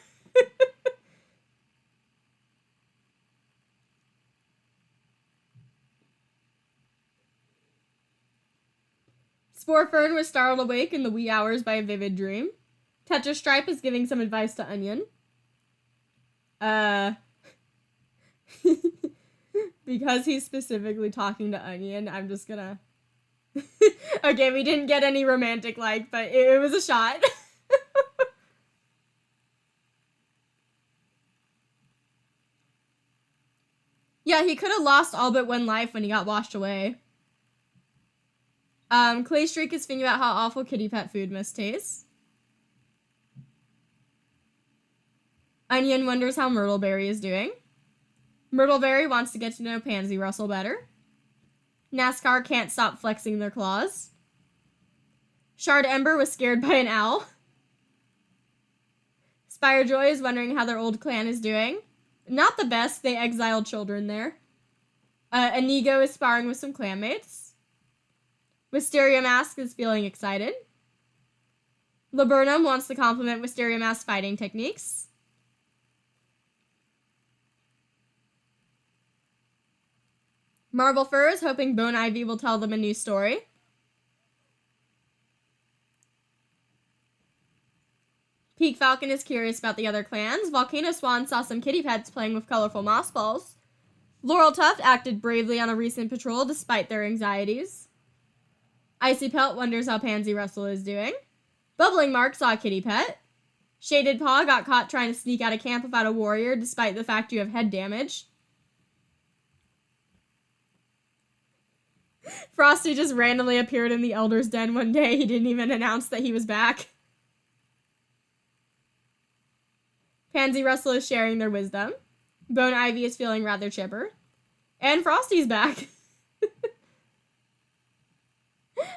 Spore Fern was startled awake in the wee hours by a vivid dream. Tetrastripe is giving some advice to Onion. Because he's specifically talking to Onion, I'm just gonna... Okay, we didn't get any romantic but it was a shot. Yeah, he could have lost all but one life when he got washed away. Clay Streak is thinking about how awful kitty pet food must taste. Onion wonders how Myrtleberry is doing. Myrtleberry wants to get to know Pansy Russell better. NASCAR can't stop flexing their claws. Shard Ember was scared by an owl. Spire Joy is wondering how their old clan is doing. Not the best, they exiled children there. Inigo is sparring with some clanmates. Wisteria Mask is feeling excited. Laburnum wants to compliment Wisteria Mask's fighting techniques. Marble Fur is hoping Bone Ivy will tell them a new story. Peak Falcon is curious about the other clans. Volcano Swan saw some kitty pets playing with colorful moss balls. Laurel Tuft acted bravely on a recent patrol despite their anxieties. Icy Pelt wonders how Pansy Russell is doing. Bubbling Mark saw a kitty pet. Shaded Paw got caught trying to sneak out of camp without a warrior despite the fact you have head damage. Frosty just randomly appeared in the Elder's Den one day. He didn't even announce that he was back. Pansy Russell is sharing their wisdom. Bone Ivy is feeling rather chipper. And Frosty's back.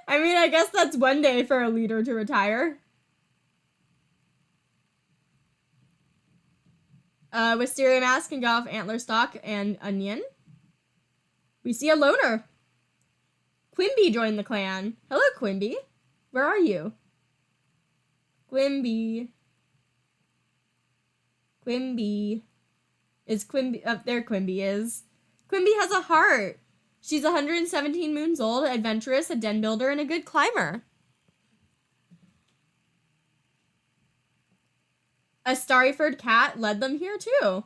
I mean, I guess that's one day for a leader to retire. Wisteria Mask can go off Antler Stalk and Onion. We see a loner. Quimby joined the clan. Hello, Quimby. Where are you? Quimby. Quimby. Is Quimby... Oh, there Quimby is. Quimby has a heart. She's 117 moons old, adventurous, a den builder, and a good climber. A starry-furred cat led them here, too.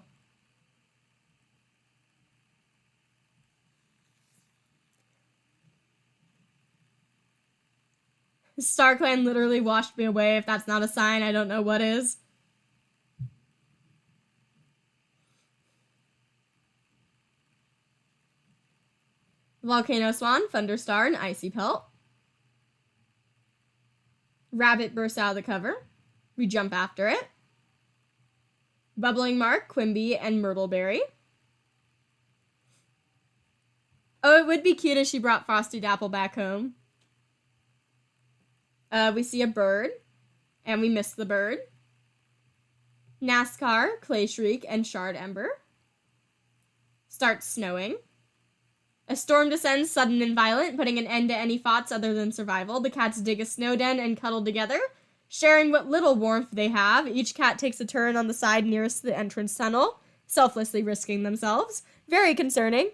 StarClan literally washed me away. If that's not a sign, I don't know what is. Volcano Swan, Thunderstar, and Icy Pelt. Rabbit bursts out of the cover. We jump after it. Bubbling Mark, Quimby, and Myrtleberry. Oh, it would be cute if she brought Frosty Dapple back home. We see a bird, and we miss the bird. NASCAR, Clay Shriek, and Shard Ember. Starts snowing. A storm descends, sudden and violent, putting an end to any thoughts other than survival. The cats dig a snow den and cuddle together, sharing what little warmth they have. Each cat takes a turn on the side nearest the entrance tunnel, selflessly risking themselves. Very concerning.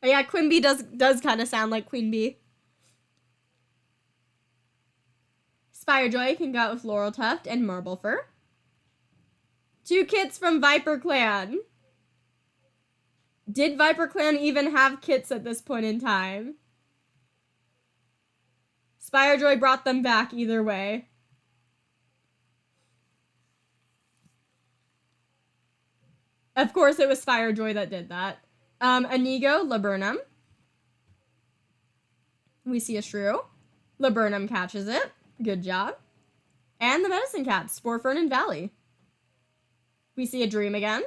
Oh yeah, Quimby does kind of sound like Queen Bee. Spirejoy can go out with Laurel Tuft and Marble Fur. 2 kits from Viper Clan. Did Viper Clan even have kits at this point in time? Spirejoy brought them back either way. Of course it was Spirejoy that did that. Inigo, Laburnum. We see a shrew. Laburnum catches it. Good job. And the medicine cats, Spore Fern and Valley. We see a dream again.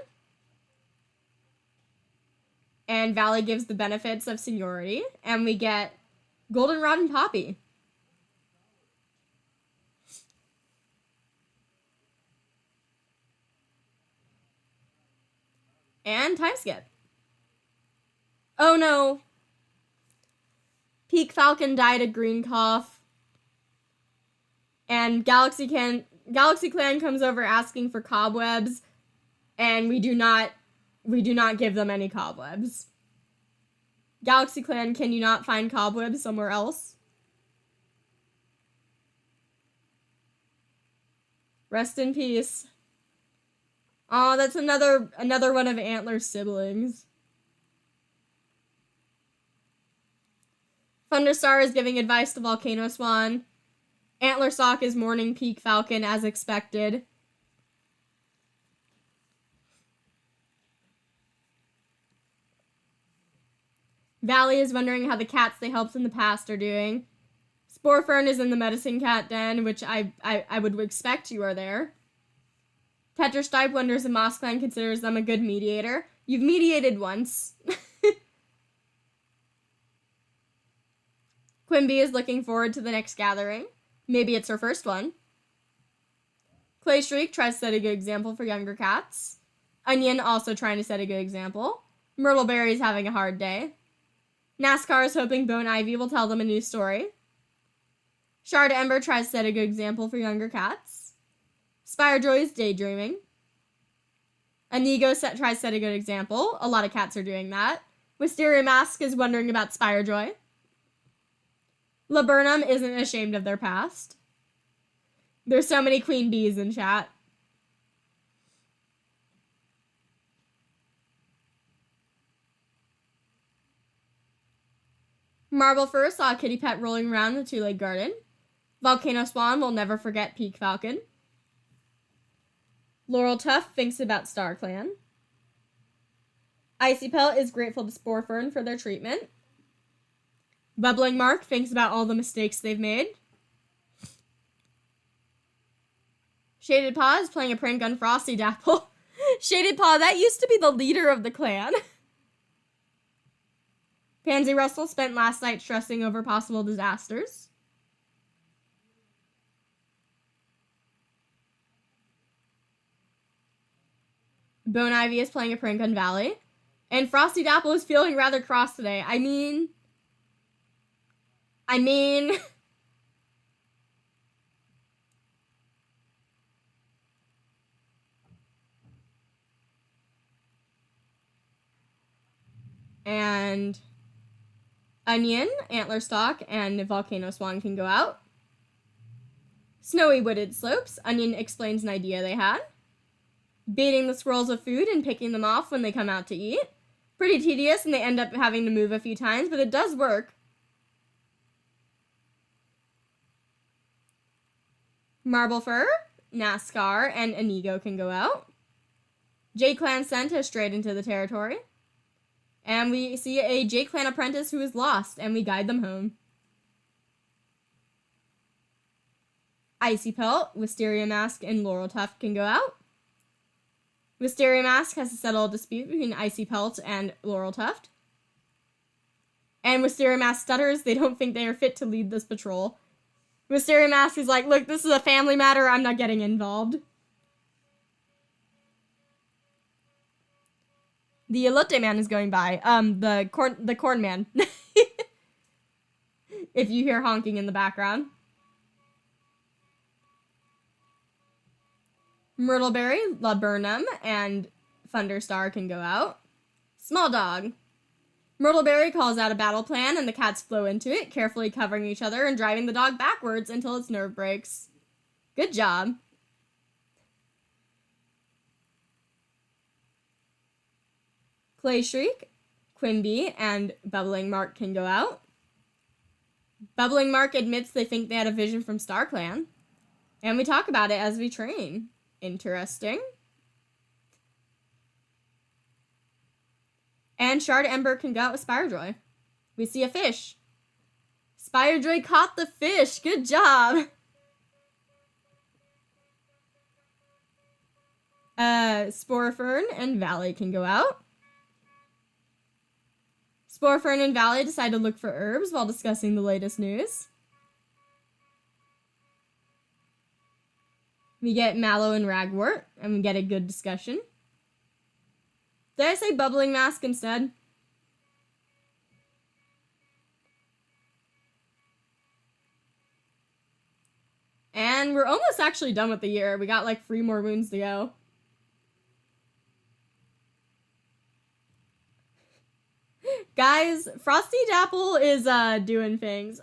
And Valley gives the benefits of seniority. And we get Goldenrod and Poppy. And time skip. Oh no. Peak Falcon died of green cough. And GalaxyClan comes over asking for cobwebs. and we do not give them any cobwebs. GalaxyClan, can you not find cobwebs somewhere else? Rest in peace. Aw, that's another one of Antler's siblings. Thunderstar is giving advice to Volcano Swan. Antler Sock is mourning Peak Falcon as expected. Valley is wondering how the cats they helped in the past are doing. Sporefern is in the medicine cat den, which I would expect you are there. Tetrastipe wonders if MossClan considers them a good mediator. You've mediated once. Quimby is looking forward to the next gathering. Maybe it's her first one. Clay Shriek tries to set a good example for younger cats. Onion also trying to set a good example. Myrtleberry's having a hard day. NASCAR is hoping Bone Ivy will tell them a new story. Shard Ember tries to set a good example for younger cats. Spirejoy is daydreaming. Inigo tries to set a good example. A lot of cats are doing that. Wisteria Mask is wondering about Spirejoy. Laburnum isn't ashamed of their past. There's so many queen bees in chat. Marble Fur saw a kitty pet rolling around the two-leg garden. Volcano Swan will never forget Peak Falcon. Laurel Tuft thinks about StarClan. Icy Pelt is grateful to Sporefern for their treatment. Bubbling Mark thinks about all the mistakes they've made. Shaded Paw is playing a prank on Frosty Dapple. Shaded Paw, that used to be the leader of the clan. Pansy Russell spent last night stressing over possible disasters. Bone Ivy is playing a prank on Valley. And Frosty Dapple is feeling rather cross today. I mean... And Onion, Antler Stalk, and Volcano Swan can go out. Snowy Wooded Slopes, Onion explains an idea they had. Baiting the squirrels with food and picking them off when they come out to eat. Pretty tedious, and they end up having to move a few times, but it does work. Marble Fur, NASCAR, and Inigo can go out. J-Clan Scent has strayed into the territory. And we see a J-Clan apprentice who is lost, and we guide them home. Icy Pelt, Wisteria Mask, and Laurel Tuft can go out. Wisteria Mask has to settle a dispute between Icy Pelt and Laurel Tuft. And Wisteria Mask stutters. They don't think they are fit to lead this patrol. Wisteria Mask is like, look, this is a family matter. I'm not getting involved. The elote man is going by. The corn man. If you hear honking in the background. Myrtleberry, Laburnum, and Thunderstar can go out. Small Dog. Myrtleberry calls out a battle plan, and the cats flow into it, carefully covering each other and driving the dog backwards until its nerve breaks. Good job. Clay Shriek, Quimby, and Bubbling Mark can go out. Bubbling Mark admits they think they had a vision from StarClan. And we talk about it as we train. Interesting. And Shard Ember can go out with Spirejoy. We see a fish. Spirejoy caught the fish. Good job. Sporefern and Valley can go out. Sporefern and Valley decide to look for herbs while discussing the latest news. We get Mallow and Ragwort, and we get a good discussion. Did I say Bubbling Mask instead? And we're almost actually done with the year. We got like 3 more moons to go. Guys, Frosty Dapple is doing things.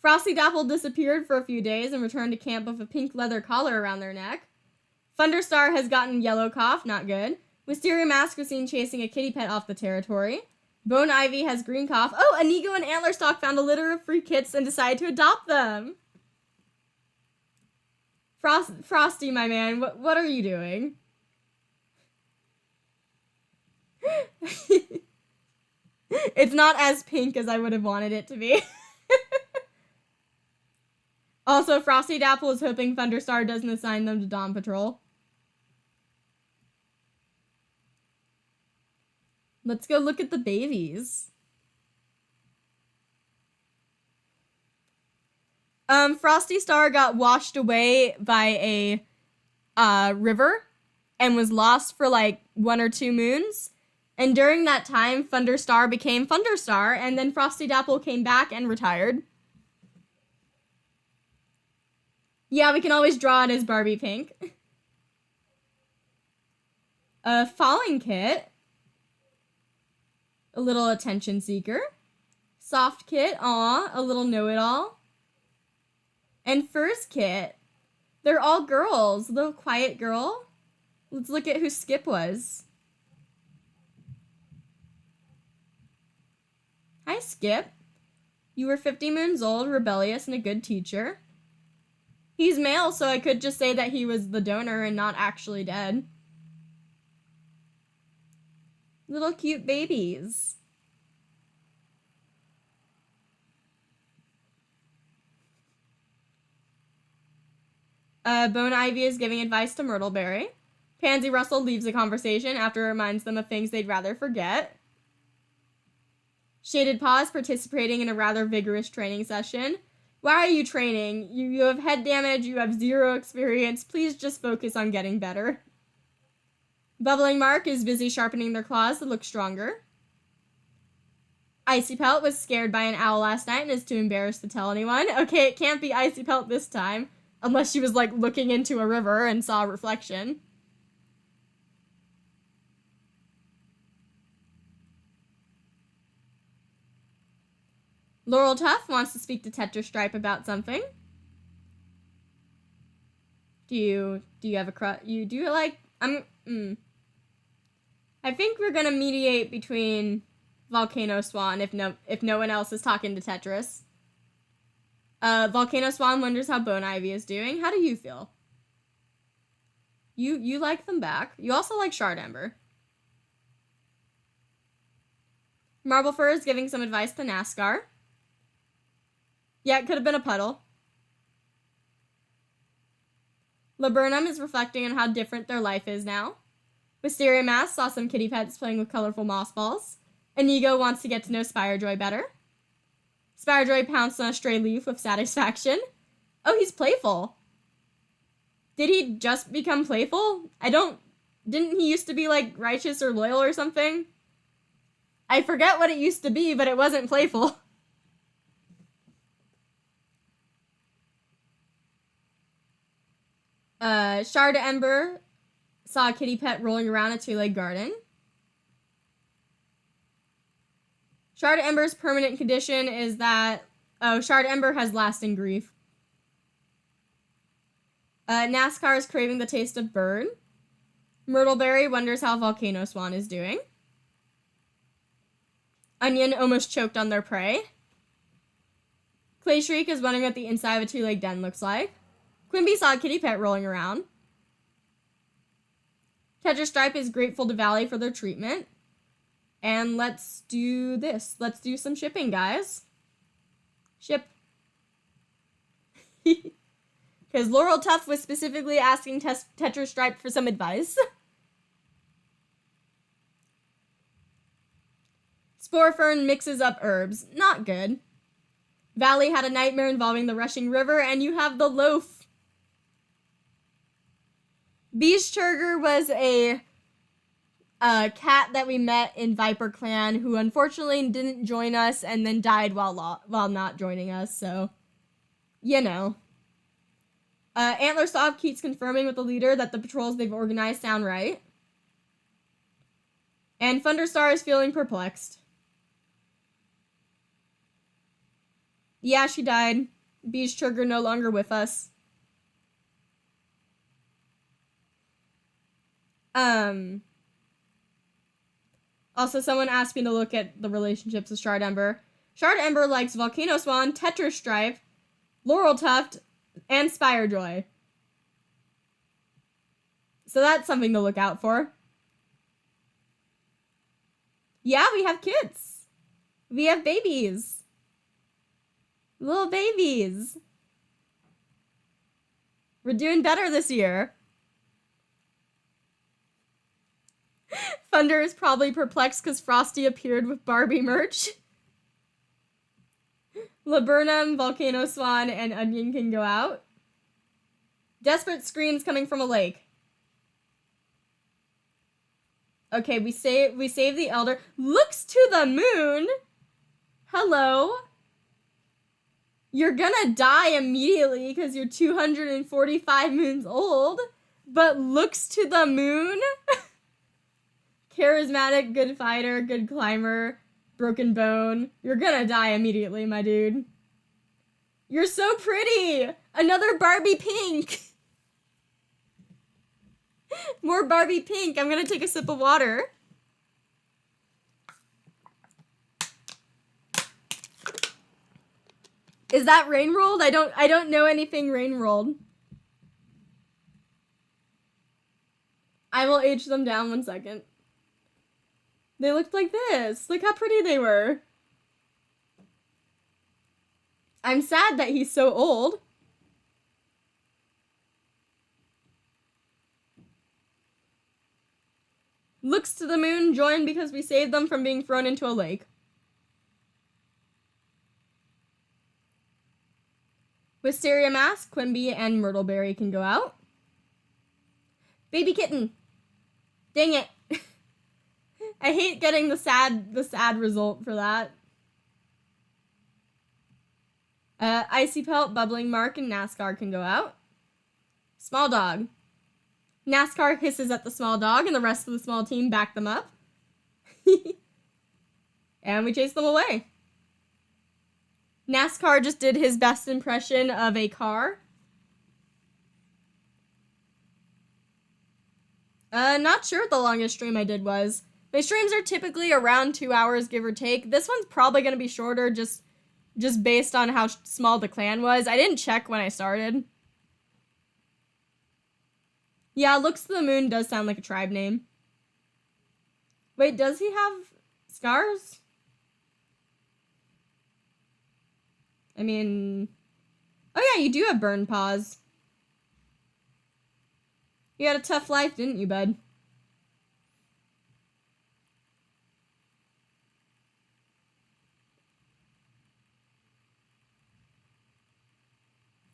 Frosty Dapple disappeared for a few days and returned to camp with a pink leather collar around their neck. Thunderstar has gotten yellow cough, not good. Wisteria Mask was seen chasing a kitty pet off the territory. Bone Ivy has green cough. Oh, Inigo and Antlerstock found a litter of free kits and decided to adopt them. Frosty, my man, what are you doing? It's not as pink as I would have wanted it to be. Also, Frosty Dapple is hoping Thunderstar doesn't assign them to Dawn Patrol. Let's go look at the babies. Frosty Star got washed away by a river and was lost for like 1 or 2 moons. And during that time, Thunderstar became Thunderstar, and then Frosty Dapple came back and retired. Yeah, we can always draw it as Barbie Pink. A Falling Kit. A little Attention Seeker. Soft Kit, aw, a little Know-It-All. And First Kit. They're all girls. A little quiet girl. Let's look at who Skip was. Hi, Skip. You were 50 moons old, rebellious, and a good teacher. He's male, so I could just say that he was the donor and not actually dead. Little cute babies. Bone Ivy is giving advice to Myrtleberry. Pansy Russell leaves the conversation after it reminds them of things they'd rather forget. Shaded Paw is participating in a rather vigorous training session. Why are you training? You have head damage, you have 0 experience, please just focus on getting better. Bubbling Mark is busy sharpening their claws to look stronger. Icy Pelt was scared by an owl last night and is too embarrassed to tell anyone. Okay, it can't be Icy Pelt this time, unless she was like looking into a river and saw a reflection. Laurel Tuff wants to speak to Tetra Stripe about something. Do you have a crush? You do like, I think we're gonna mediate between Volcano Swan if no one else is talking to Tetris. Volcano Swan wonders how Bone Ivy is doing. How do you feel? You like them back. You also like Shard Ember. Marble Fur is giving some advice to NASCAR. Yeah, it could have been a puddle. Laburnum is reflecting on how different their life is now. Wisteria Mask saw some kitty pets playing with colorful moss balls. Inigo wants to get to know Spirejoy better. Spirejoy pounced on a stray leaf with satisfaction. Oh, he's playful. Did he just become playful? Didn't he used to be like righteous or loyal or something? I forget what it used to be, but it wasn't playful. Shard Ember saw a kitty pet rolling around a 2-leg garden. Shard Ember's permanent condition is that... Oh, Shard Ember has lasting grief. NASCAR is craving the taste of burn. Myrtleberry wonders how Volcano Swan is doing. Onion almost choked on their prey. Clay Shriek is wondering what the inside of a 2-leg den looks like. Quimby saw a kitty pet rolling around. Tetra Stripe is grateful to Valley for their treatment. And let's do this. Let's do some shipping, guys. Ship. Because Laurel Tuff was specifically asking Tetra Stripe for some advice. Spore Fern mixes up herbs. Not good. Valley had a nightmare involving the rushing river, and you have the loaf. Beachturger was a cat that we met in Viper Clan who unfortunately didn't join us and then died while not joining us, so, you know. Antlersoft keeps confirming with the leader that the patrols they've organized sound right. And Thunderstar is feeling perplexed. Yeah, she died. Beast Sugar no longer with us. Also, someone asked me to look at the relationships of Shard Ember. Shard Ember likes Volcano Swan, Tetra Stripe, Laurel Tuft, and Spirejoy. So that's something to look out for. Yeah, we have kids. We have babies. Little babies. We're doing better this year. Thunder is probably perplexed because Frosty appeared with Barbie merch. Laburnum, Volcano Swan, and Onion can go out. Desperate screams coming from a lake. Okay, we save the elder. Looks to the moon. Hello. You're gonna die immediately because you're 245 moons old, but looks to the moon. Charismatic, good fighter, good climber, broken bone. You're gonna die immediately, my dude. You're so pretty. Another Barbie pink. More Barbie pink. I'm gonna take a sip of water. Is that rain rolled? I don't know anything rain rolled. I will age them down 1 second. They looked like this. Look how pretty they were. I'm sad that he's so old. Looks to the moon, joined because we saved them from being thrown into a lake. Wisteria Mask, Quimby, and Myrtleberry can go out. Baby kitten. Dang it. I hate getting the sad result for that. Icy Pelt, Bubbling Mark, and NASCAR can go out. Small dog. NASCAR hisses at the small dog, and the rest of the small team back them up. And we chase them away. NASCAR just did his best impression of a car. Not sure what the longest stream I did was. My streams are typically around 2 hours, give or take. This one's probably going to be shorter just based on how small the clan was. I didn't check when I started. Yeah, Looks to the Moon does sound like a tribe name. Wait, does he have scars? I mean... Oh yeah, you do have burn paws. You had a tough life, didn't you, bud?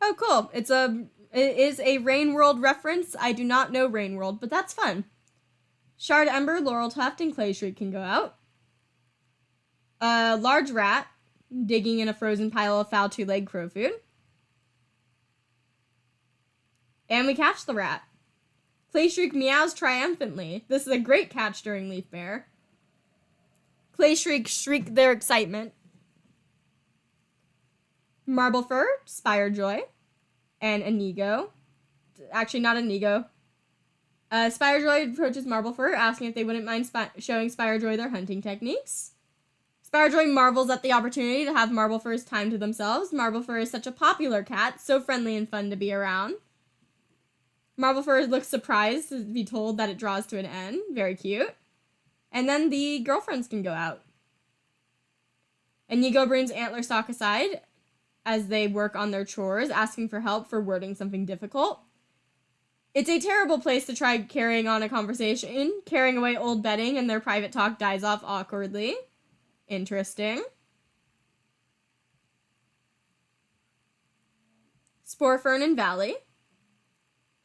Oh, cool. It is a Rain World reference. I do not know Rain World, but that's fun. Shard Ember, Laurel Tuft, and Clay Shriek can go out. Large Rat, digging in a frozen pile of foul two-legged crow food. And we catch the rat. Clay Shriek meows triumphantly. This is a great catch during Leaf Bear. Clay Shriek shriek their excitement. Marble Fur, Spirejoy, and Inigo. Actually, not Inigo. Spirejoy approaches Marble Fur, asking if they wouldn't mind showing Spirejoy their hunting techniques. Spirejoy marvels at the opportunity to have Marble Fur's time to themselves. Marble Fur is such a popular cat, so friendly and fun to be around. Marble Fur looks surprised to be told that it draws to an end. Very cute. And then the girlfriends can go out. Inigo brings Antler Sock aside as they work on their chores, asking for help for wording something difficult. It's a terrible place to try carrying on a conversation. Carrying away old bedding and their private talk dies off awkwardly. Interesting. Spore Fern and Valley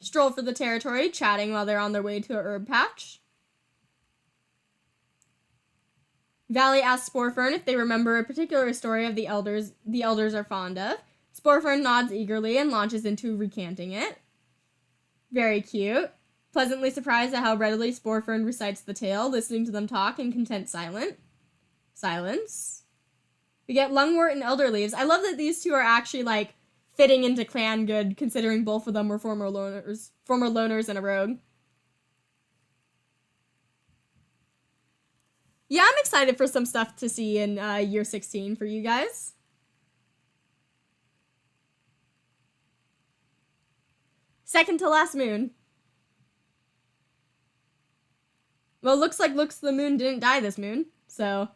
stroll for the territory, chatting while they're on their way to a herb patch. Valley asks Spore Fern if they remember a particular story of the elders are fond of. Spore Fern nods eagerly and launches into recanting it. Very cute. Pleasantly surprised at how readily Spore Fern recites the tale, listening to them talk in content silence. We get Lungwort and Elderleaves. I love that these two are actually, like, fitting into clan good, considering both of them were former loners and a rogue. Yeah, I'm excited for some stuff to see in year 16 for you guys. Second to last moon. Well, looks like the moon didn't die this moon, so...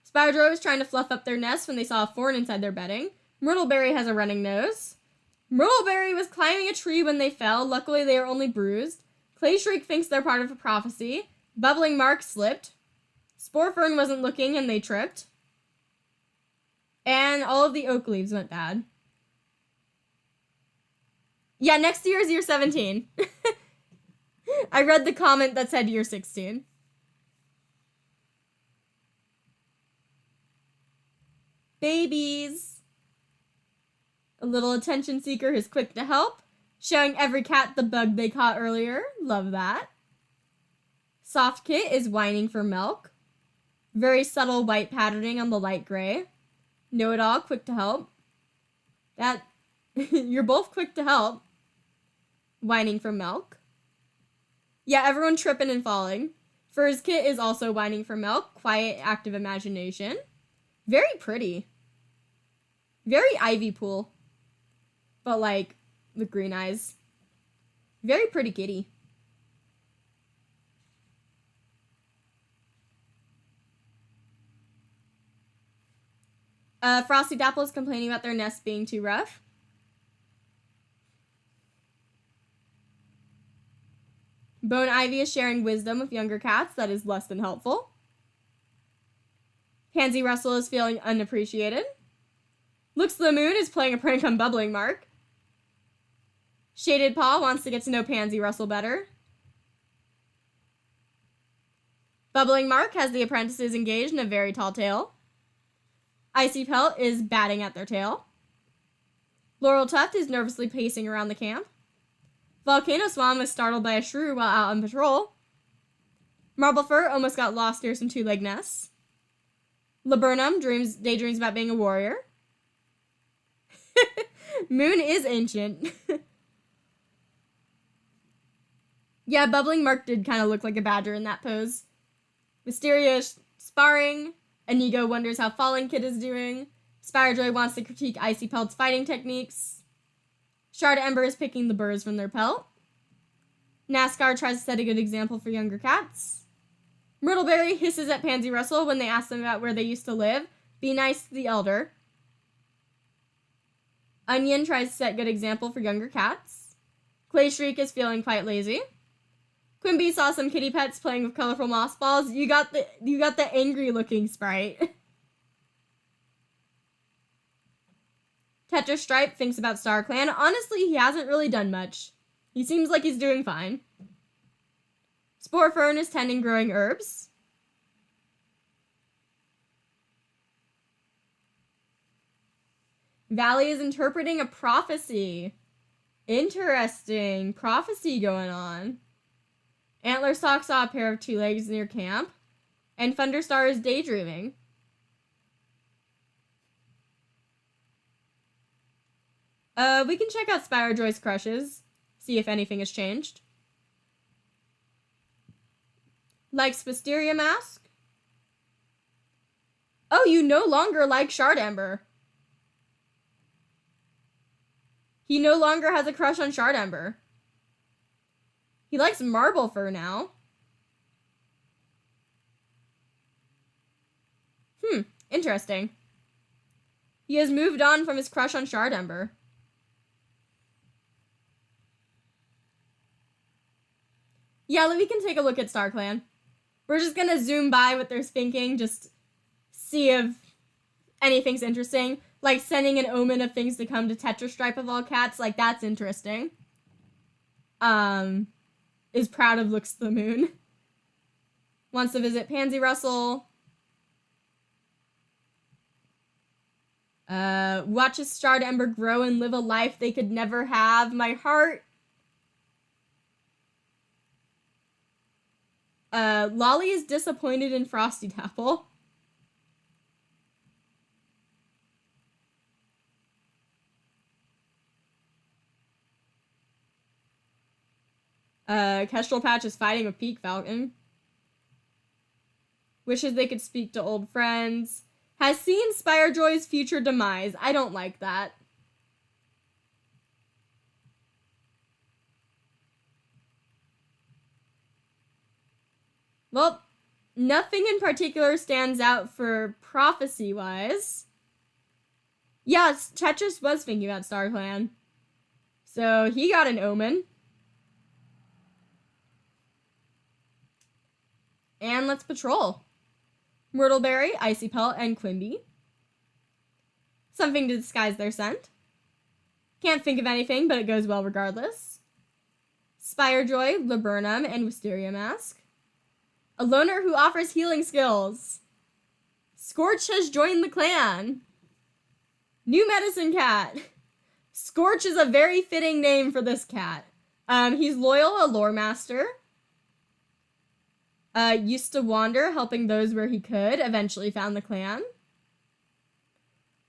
Spider was trying to fluff up their nest when they saw a thorn inside their bedding. Myrtleberry has a running nose. Myrtleberry was climbing a tree when they fell. Luckily, they are only bruised. Clay Shriek thinks they're part of a prophecy. Bubbling Mark slipped. Sporefern wasn't looking and they tripped. And all of the oak leaves went bad. Yeah, next year is year 17. I read the comment that said year 16. Babies. A little attention seeker is quick to help, showing every cat the bug they caught earlier. Love that. Soft Kit is whining for milk. Very subtle white patterning on the light gray. Know-it-all, quick to help. That, you're both quick to help. Whining for milk. Yeah, everyone tripping and falling. Fur's Kit is also whining for milk. Quiet, active imagination. Very pretty. Very Ivy Pool. But, like, with green eyes. Very pretty kitty. Frosty Dapple is complaining about their nest being too rough. Bone Ivy is sharing wisdom with younger cats that is less than helpful. Pansy Russell is feeling unappreciated. Looks the Moon is playing a prank on Bubbling Mark. Shaded Paw wants to get to know Pansy Russell better. Bubbling Mark has the apprentices engaged in a very tall tale. Icy Pelt is batting at their tail. Laurel Tuft is nervously pacing around the camp. Volcano Swan was startled by a shrew while out on patrol. Marble Fur almost got lost near some two-leg nests. Laburnum daydreams about being a warrior. Moon is ancient. Yeah, Bubbling Mark did kind of look like a badger in that pose. Mysteria sparring. Inigo wonders how Falling Kid is doing. Spiderjoy wants to critique Icy Pelt's fighting techniques. Shard Ember is picking the burrs from their pelt. NASCAR tries to set a good example for younger cats. Myrtleberry hisses at Pansy Russell when they ask them about where they used to live. Be nice to the elder. Onion tries to set good example for younger cats. Clay Shriek is feeling quite lazy. Quimby saw some kitty pets playing with colorful moss balls. You got the angry looking sprite. Tetrastripe thinks about StarClan. Honestly, he hasn't really done much. He seems like he's doing fine. Sporefern is tending growing herbs. Valley is interpreting a prophecy. Interesting. Prophecy going on. Antlerstock saw a pair of two legs near camp. And Thunderstar is daydreaming. We can check out Spiderjoy's crushes. See if anything has changed. Likes Wisteria Mask. Oh, you no longer like Shard Ember. He no longer has a crush on Shard Ember. He likes Marble Fur now. Interesting. He has moved on from his crush on Shard Ember. Yeah, we can take a look at StarClan. We're just gonna zoom by what they're thinking, just see if anything's interesting. Like sending an omen of things to come to Tetrastripe of all cats, like that's interesting. Is proud of Looks the Moon. Wants to visit Pansy Russell. Watches Shard Ember grow and live a life they could never have. My heart. Lolly is disappointed in Frosty Dapple. Kestrel Patch is fighting with Peak Falcon. Wishes they could speak to old friends. Has seen Spirejoy's future demise. I don't like that. Well, nothing in particular stands out for prophecy-wise. Yeah, Tetris was thinking about StarClan. So he got an omen. And let's patrol. Myrtleberry, Icy Pelt, and Quimby. Something to disguise their scent. Can't think of anything, but it goes well regardless. Spirejoy, Laburnum, and Wisteria Mask. A loner who offers healing skills. Scorch has joined the clan. New Medicine Cat. Scorch is a very fitting name for this cat. He's loyal, a lore master. Used to wander, helping those where he could. Eventually found the clan.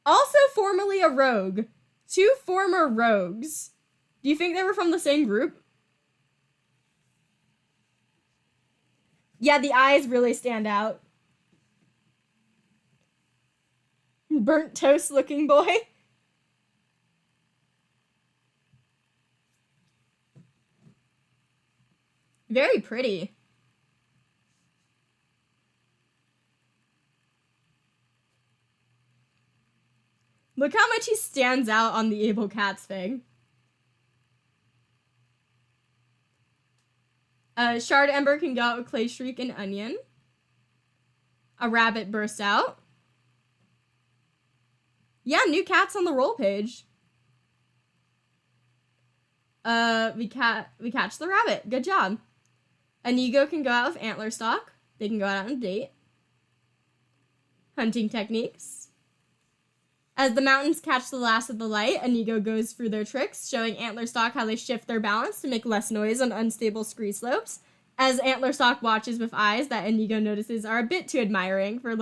Also formerly a rogue. 2 former rogues. Do you think they were from the same group? Yeah, the eyes really stand out. Burnt toast looking boy. Very pretty. Look how much he stands out on the Able Cats thing. Shard Ember can go out with Clay Shriek and Onion. A rabbit bursts out. Yeah, new cats on the roll page. We catch the rabbit. Good job. Inigo can go out with Antler Stalk. They can go out on a date. Hunting techniques. As the mountains catch the last of the light, Inigo goes through their tricks, showing Antlerstock how they shift their balance to make less noise on unstable scree slopes, as Antlerstock watches with eyes that Inigo notices are a bit too admiring for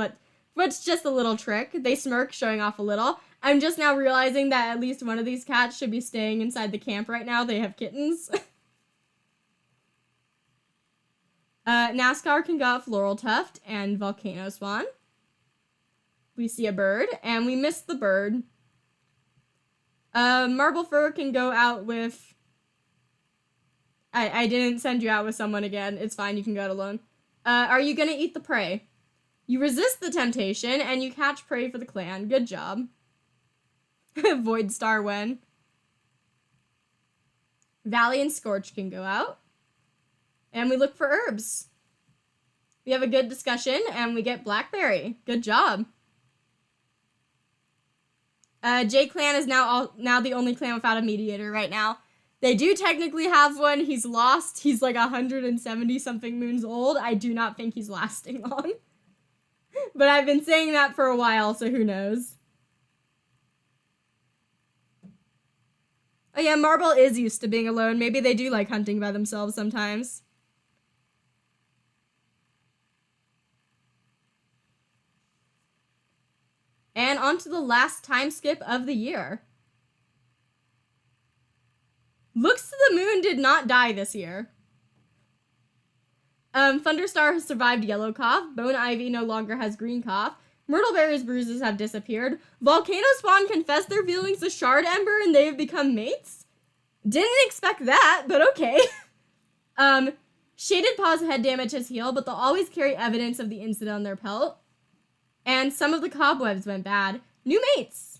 what's just a little trick. They smirk, showing off a little. I'm just now realizing that at least one of these cats should be staying inside the camp right now. They have kittens. NASCAR can go out Floral Tuft and Volcano Swan. We see a bird, and we miss the bird. Marble Fur can go out with... I didn't send you out with someone again. It's fine, you can go out alone. Are you gonna eat the prey? You resist the temptation, and you catch prey for the clan. Good job. Void Star Wen. Valley and Scorch can go out. And we look for herbs. We have a good discussion, and we get Blackberry. Good job. J-Clan is now the only clan without a mediator right now. They do technically have one. He's lost. He's like 170-something moons old. I do not think he's lasting long. But I've been saying that for a while, so who knows. Oh yeah, Marble is used to being alone. Maybe they do like hunting by themselves sometimes. And on to the last time skip of the year. Looks to the moon did not die this year. Thunderstar has survived Yellow Cough. Bone Ivy no longer has Green Cough. Myrtleberry's bruises have disappeared. Volcano Spawn confessed their feelings to Shard Ember and they have become mates? Didn't expect that, but okay. Shaded Paw's head damage has healed, but they'll always carry evidence of the incident on their pelt. And some of the cobwebs went bad. New mates!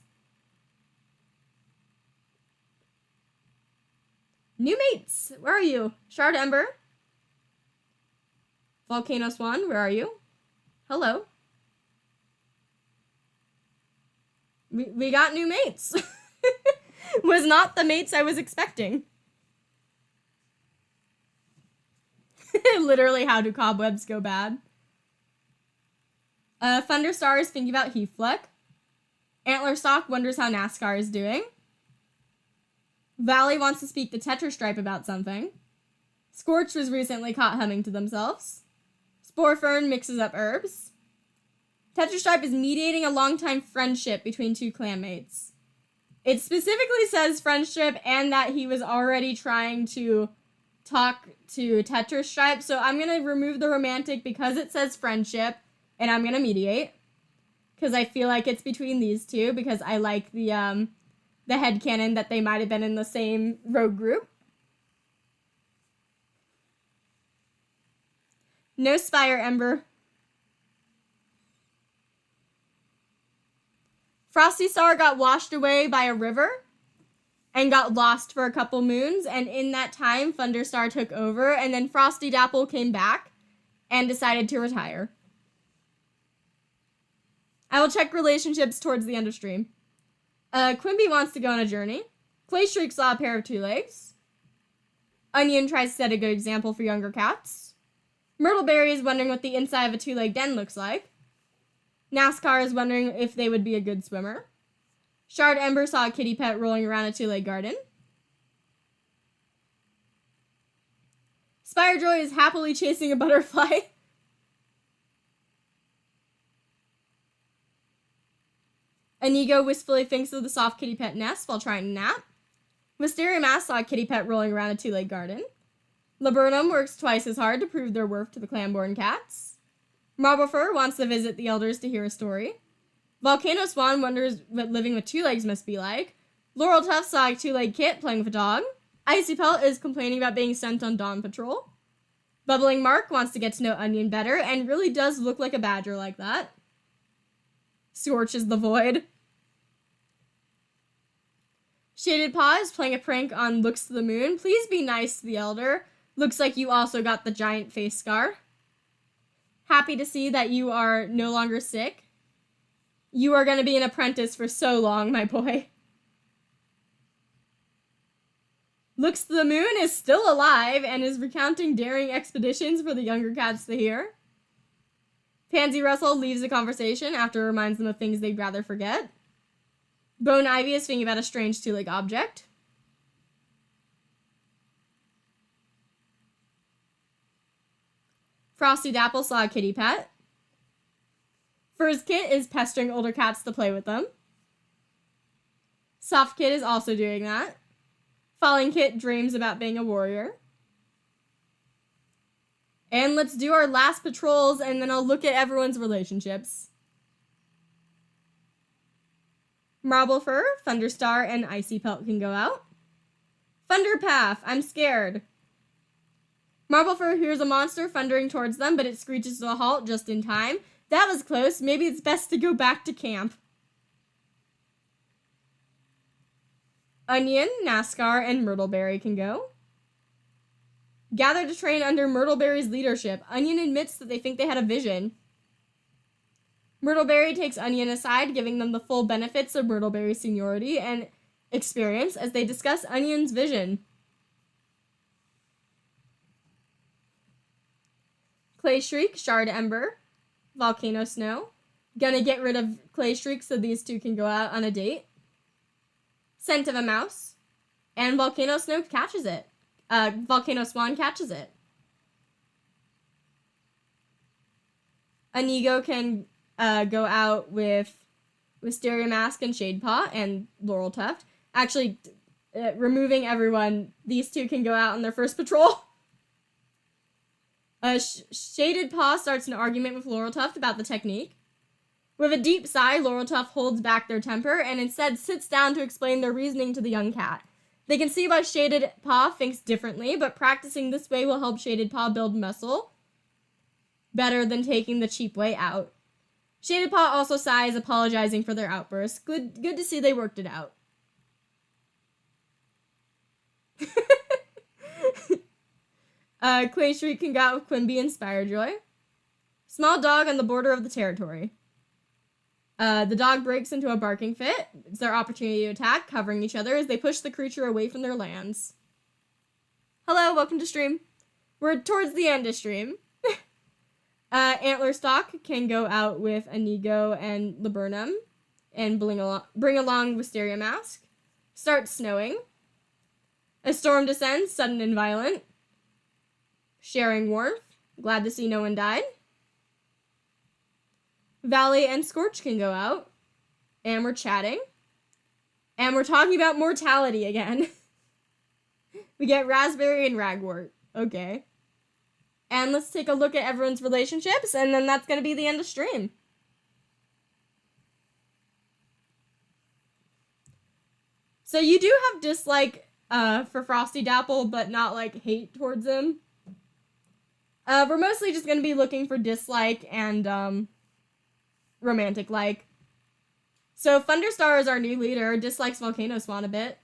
New mates! Where are you? Shard Ember? Volcano Swan, where are you? Hello. We got new mates. Was not the mates I was expecting. Literally, how do cobwebs go bad? Thunderstar is thinking about Heathfleck. Antlerstock wonders how NASCAR is doing. Valley wants to speak to Tetrastripe about something. Scorch was recently caught humming to themselves. Sporefern mixes up herbs. Tetrastripe is mediating a long-time friendship between 2 clanmates. It specifically says friendship and that he was already trying to talk to Tetra Stripe. So I'm going to remove the romantic because it says friendship, and I'm going to mediate. Because I feel like it's between these two, because I like the headcanon that they might have been in the same rogue group. No Spire Ember. Frosty Star got washed away by a river and got lost for a couple moons, and in that time, Thunderstar took over, and then Frosty Dapple came back and decided to retire. I will check relationships towards the end of stream. Quimby wants to go on a journey. Clay Shriek saw a pair of 2 legs. Onion tries to set a good example for younger cats. Myrtleberry is wondering what the inside of a 2-leg den looks like. NASCAR is wondering if they would be a good swimmer. Shard Ember saw a kitty pet rolling around a 2-leg garden. Spirejoy is happily chasing a butterfly. Inigo wistfully thinks of the soft kitty pet nest while trying to nap. Wisteria Mask saw a kitty pet rolling around a 2-leg garden. Laburnum works twice as hard to prove their worth to the clanborn cats. Marblefur wants to visit the elders to hear a story. Volcano Swan wonders what living with 2 legs must be like. Laurel Tuft saw a 2-leg kit playing with a dog. Icy Pelt is complaining about being sent on dawn patrol. Bubbling Mark wants to get to know Onion better and really does look like a badger like that. Scorch is the void. Shaded Paw is playing a prank on Looks to the Moon. Please be nice to the elder. Looks like you also got the giant face scar. Happy to see that you are no longer sick. You are going to be an apprentice for so long, my boy. Looks to the Moon is still alive and is recounting daring expeditions for the younger cats to hear. Pansy Russell leaves the conversation after it reminds them of things they'd rather forget. Bone Ivy is thinking about a strange 2-leg object. Frosty Dapple saw a kitty pet. Fur's Kit is pestering older cats to play with them. Soft Kit is also doing that. Falling Kit dreams about being a warrior. And let's do our last patrols, and then I'll look at everyone's relationships. Marblefur, Thunderstar, and Icy Pelt can go out. Thunderpath, I'm scared. Marblefur hears a monster thundering towards them, but it screeches to a halt just in time. That was close. Maybe it's best to go back to camp. Onion, NASCAR, and Myrtleberry can go. Gather to train under Myrtleberry's leadership. Onion admits that they think they had a vision. Myrtleberry takes Onion aside, giving them the full benefits of Myrtleberry's seniority and experience as they discuss Onion's vision. Clay Shriek, Shard Ember, Volcano Snow. Gonna get rid of Clay Shriek so these two can go out on a date. Scent of a Mouse. And Volcano Snow catches it. Volcano Swan catches it. Inigo can go out with Wisteria Mask and Shade Paw and Laurel Tuft. Actually, removing everyone, these two can go out on their first patrol. Shaded Paw starts an argument with Laurel Tuft about the technique. With a deep sigh, Laurel Tuft holds back their temper and instead sits down to explain their reasoning to the young cat. They can see why Shaded Paw thinks differently, but practicing this way will help Shaded Paw build muscle better than taking the cheap way out. Shaded Paw also sighs, apologizing for their outburst. Good to see they worked it out. Clay Shriek can go out with Quimby and Spirejoy. Small dog on the border of the territory. The dog breaks into a barking fit. It's their opportunity to attack, covering each other as they push the creature away from their lands. Hello, welcome to stream. We're towards the end of stream. Antlerstock can go out with Inigo and Laburnum and bring along Wisteria Mask. Starts snowing. A storm descends, sudden and violent. Sharing warmth. Glad to see no one died. Valley and Scorch can go out. And we're chatting. And we're talking about mortality again. We get Raspberry and Ragwort. Okay. And let's take a look at everyone's relationships, and then that's going to be the end of stream. So you do have dislike for Frosty Dapple, but not like hate towards him. We're mostly just going to be looking for dislike and romantic like. So Thunderstar is our new leader, dislikes Volcano Swan a bit.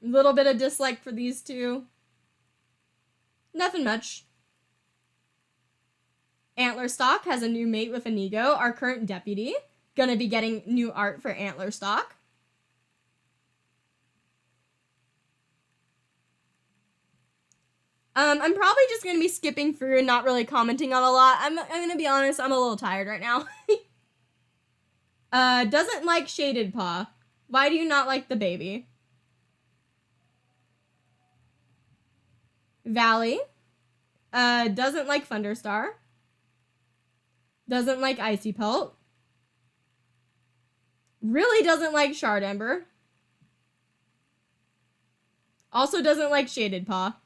A little bit of dislike for these two. Nothing much. Antlerstock has a new mate with Inigo, our current deputy. Gonna be getting new art for Antlerstock. I'm probably just gonna be skipping through and not really commenting on a lot. I'm gonna be honest, I'm a little tired right now. Doesn't like Shaded Paw. Why do you not like the baby? Valley. Doesn't like Thunderstar. Doesn't like Icy Pelt. Really doesn't like Shard Ember. Also doesn't like Shaded Paw.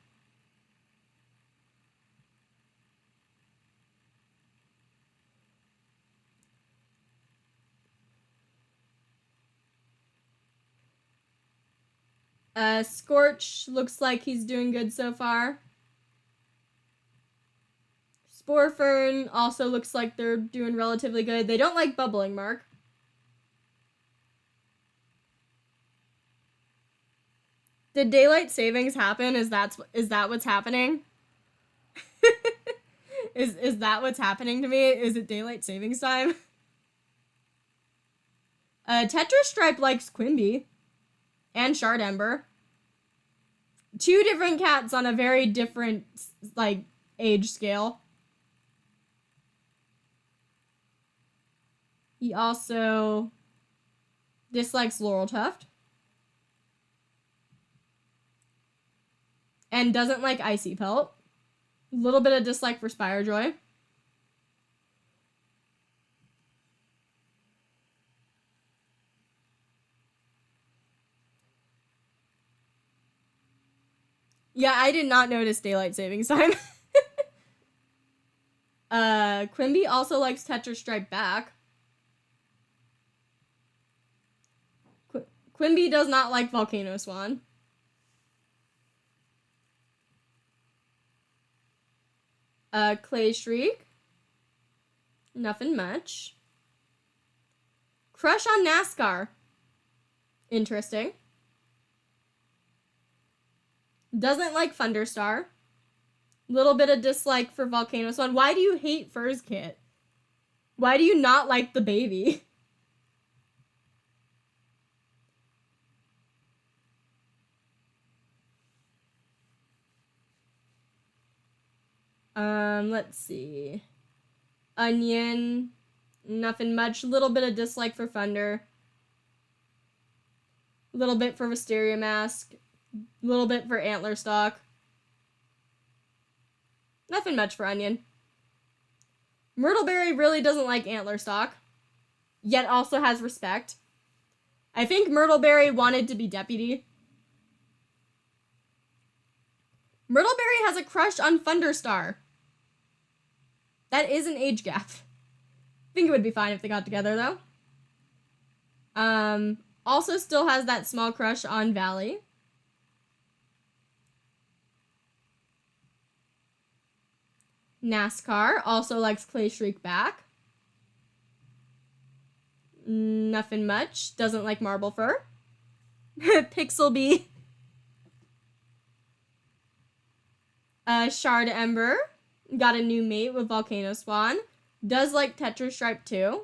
Scorch looks like he's doing good so far. Sporefern also looks like they're doing relatively good. They don't like Bubbling Mark. Did daylight savings happen? Is that what's happening? is that what's happening to me? Is it daylight savings time? Tetrastripe likes Quimby and Shard Ember. Two different cats on a very different like age scale. He also dislikes Laurel Tuft. And doesn't like Icy Pelt. A little bit of dislike for Spirejoy. Yeah, I did not notice daylight savings time. Quimby also likes Tetrastripe back. Quimby does not like Volcano Swan. Clay Shriek. Nothing much. Crush on NASCAR. Interesting. Doesn't like Thunderstar. Little bit of dislike for Volcano Swan. Why do you hate Fur's Kit? Why do you not like the baby? Let's see. Onion. Nothing much. Little bit of dislike for Thunder. Little bit for Wisteria Mask. Little bit for Antlerstock. Nothing much for Onion. Myrtleberry really doesn't like Antlerstock, yet also has respect. I think Myrtleberry wanted to be deputy. Myrtleberry has a crush on Thunderstar. That is an age gap. I think it would be fine if they got together, though. Also still has that small crush on Valley. NASCAR also likes Clay Shriek back. Nothing much. Doesn't like Marble Fur. Pixelbee. Shard Ember. Got a new mate with Volcano Swan. Does like Tetrastripe too.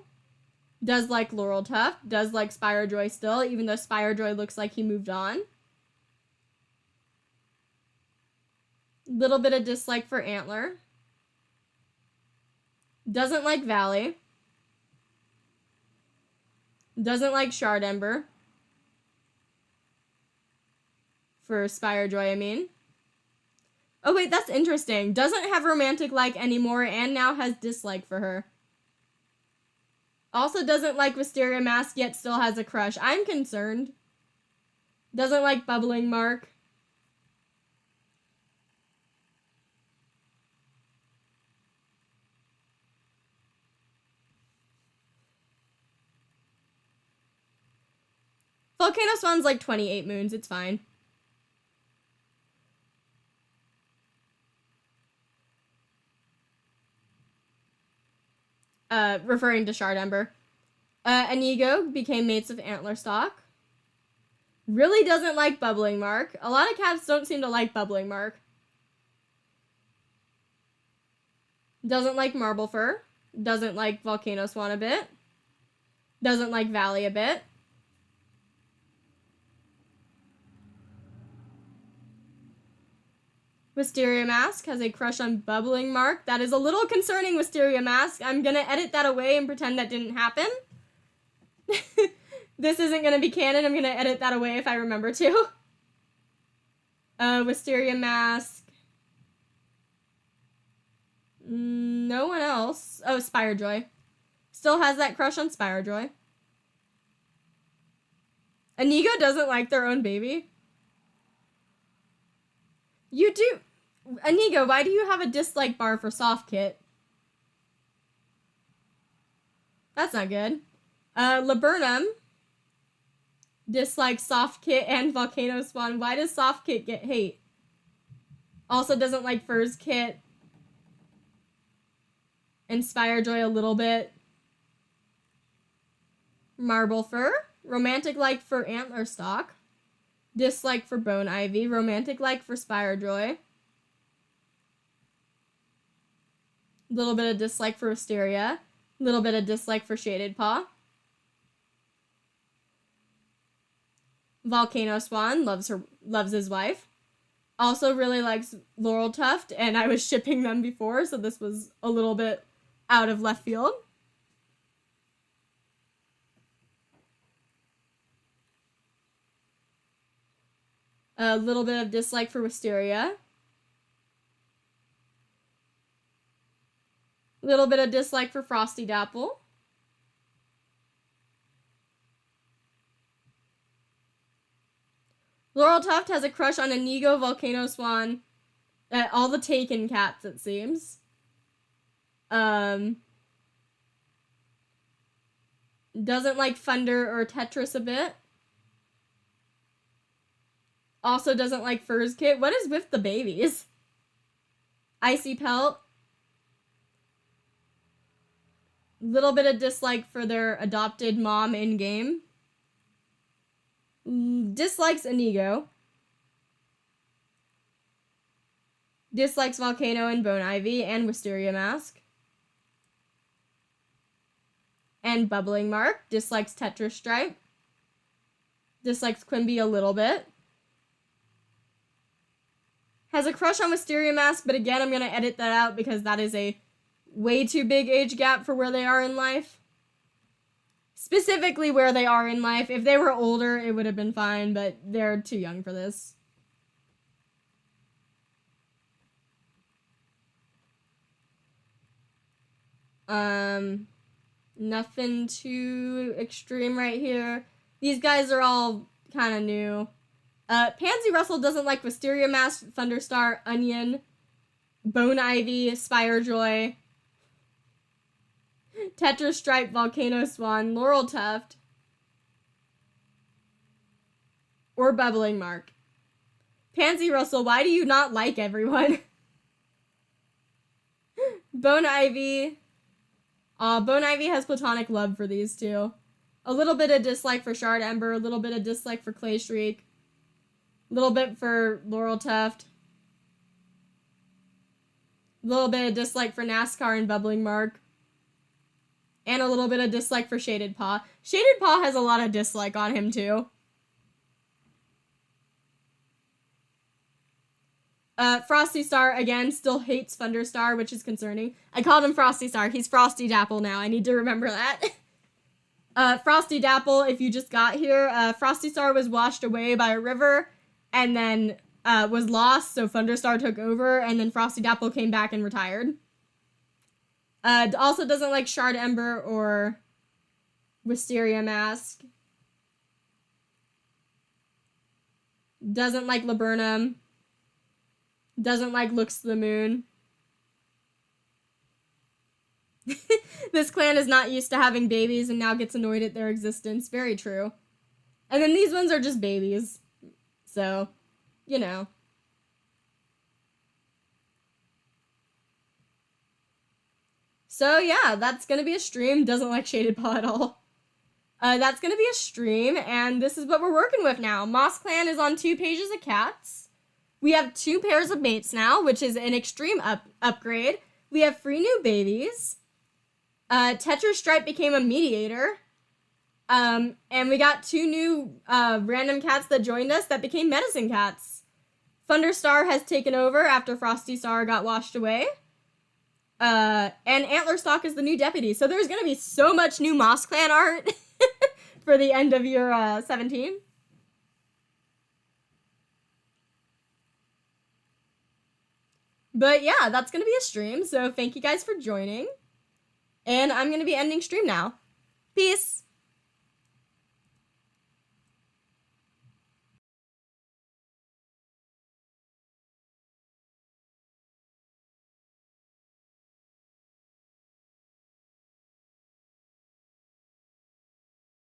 Does like Laurel Tuft. Does like Spirejoy still, even though Spirejoy looks like he moved on. Little bit of dislike for Antler. Doesn't like Valley. Doesn't like Shard Ember. For Spirejoy, I mean. Oh wait, that's interesting. Doesn't have romantic like anymore and now has dislike for her. Also doesn't like Wisteria Mask yet still has a crush. I'm concerned. Doesn't like Bubbling Mark. Volcano Swan's like 28 moons. It's fine. Referring to Shard Ember. Inigo became mates of Antler Stock. Really doesn't like Bubbling Mark. A lot of cats don't seem to like Bubbling Mark. Doesn't like Marble Fur. Doesn't like Volcano Swan a bit. Doesn't like Valley a bit. Wisteria Mask has a crush on Bubbling Mark. That is a little concerning, Wisteria Mask. I'm gonna edit that away and pretend that didn't happen. This isn't gonna be canon. I'm gonna edit that away if I remember to. Wisteria Mask. No one else. Oh, Spirejoy. Still has that crush on Spirejoy. Inigo doesn't like their own baby. You do. Inigo, why do you have a dislike bar for Soft Kit? That's not good. Laburnum dislikes Soft Kit and Volcano Swan. Why does Soft Kit get hate? Also doesn't like Fur's Kit. And Spirejoy a little bit. Marble Fur. Romantic like for Antler Stock. Dislike for Bone Ivy. Romantic like for Spirejoy. Little bit of dislike for Wisteria. Little bit of dislike for Shaded Paw. Volcano Swan loves his wife. Also really likes Laurel Tuft, and I was shipping them before, so this was a little bit out of left field. A little bit of dislike for Wisteria. Little bit of dislike for Frosty Dapple. Laurel Tuft has a crush on Inigo, Volcano Swan, all the Taken cats, it seems. Doesn't like Thunder or Tetris a bit. Also doesn't like Fur's Kit. What is with the babies? Icy Pelt. Little bit of dislike for their adopted mom in-game. Dislikes Inigo. Dislikes Volcano and Bone Ivy and Wisteria Mask. And Bubbling Mark. Dislikes Tetris Stripe. Dislikes Quimby a little bit. Has a crush on Wisteria Mask, but again, I'm going to edit that out because that is a way too big age gap for where they are in life. Specifically where they are in life. If they were older, it would have been fine, but they're too young for this. Nothing too extreme right here. These guys are all kind of new. Pansy Russell doesn't like Wisteria Mask, Thunderstar, Onion, Bone Ivy, Spirejoy, Tetris Stripe, Volcano Swan, Laurel Tuft, or Bubbling Mark. Pansy Russell, why do you not like everyone? Bone Ivy. Bone Ivy has platonic love for these two. A little bit of dislike for Shard Ember, a little bit of dislike for Clay Shriek, a little bit for Laurel Tuft, a little bit of dislike for NASCAR and Bubbling Mark, and a little bit of dislike for Shaded Paw. Shaded Paw has a lot of dislike on him, too. Frosty Star, again, still hates Thunderstar, which is concerning. I called him Frosty Star. He's Frosty Dapple now. I need to remember that. Frosty Dapple, if you just got here, Frosty Star was washed away by a river and then was lost, so Thunderstar took over, and then Frosty Dapple came back and retired. Also doesn't like Shard Ember or Wisteria Mask. Doesn't like Laburnum. Doesn't like Looks to the Moon. This clan is not used to having babies and now gets annoyed at their existence. Very true. And then these ones are just babies. So, you know. So yeah, that's gonna be a stream. Doesn't like Shaded Paw at all. That's gonna be a stream, and this is what we're working with now. MossClan is on 2 pages of cats. We have 2 pairs of mates now, which is an extreme upgrade. We have 3 new babies. Tetra Stripe became a mediator. And we got 2 new random cats that joined us that became medicine cats. Thunderstar has taken over after Frosty Star got washed away. And Antlerstock is the new deputy. So there's gonna be so much new MossClan art for the end of year 17. But yeah, that's gonna be a stream. So thank you guys for joining. And I'm gonna be ending stream now. Peace!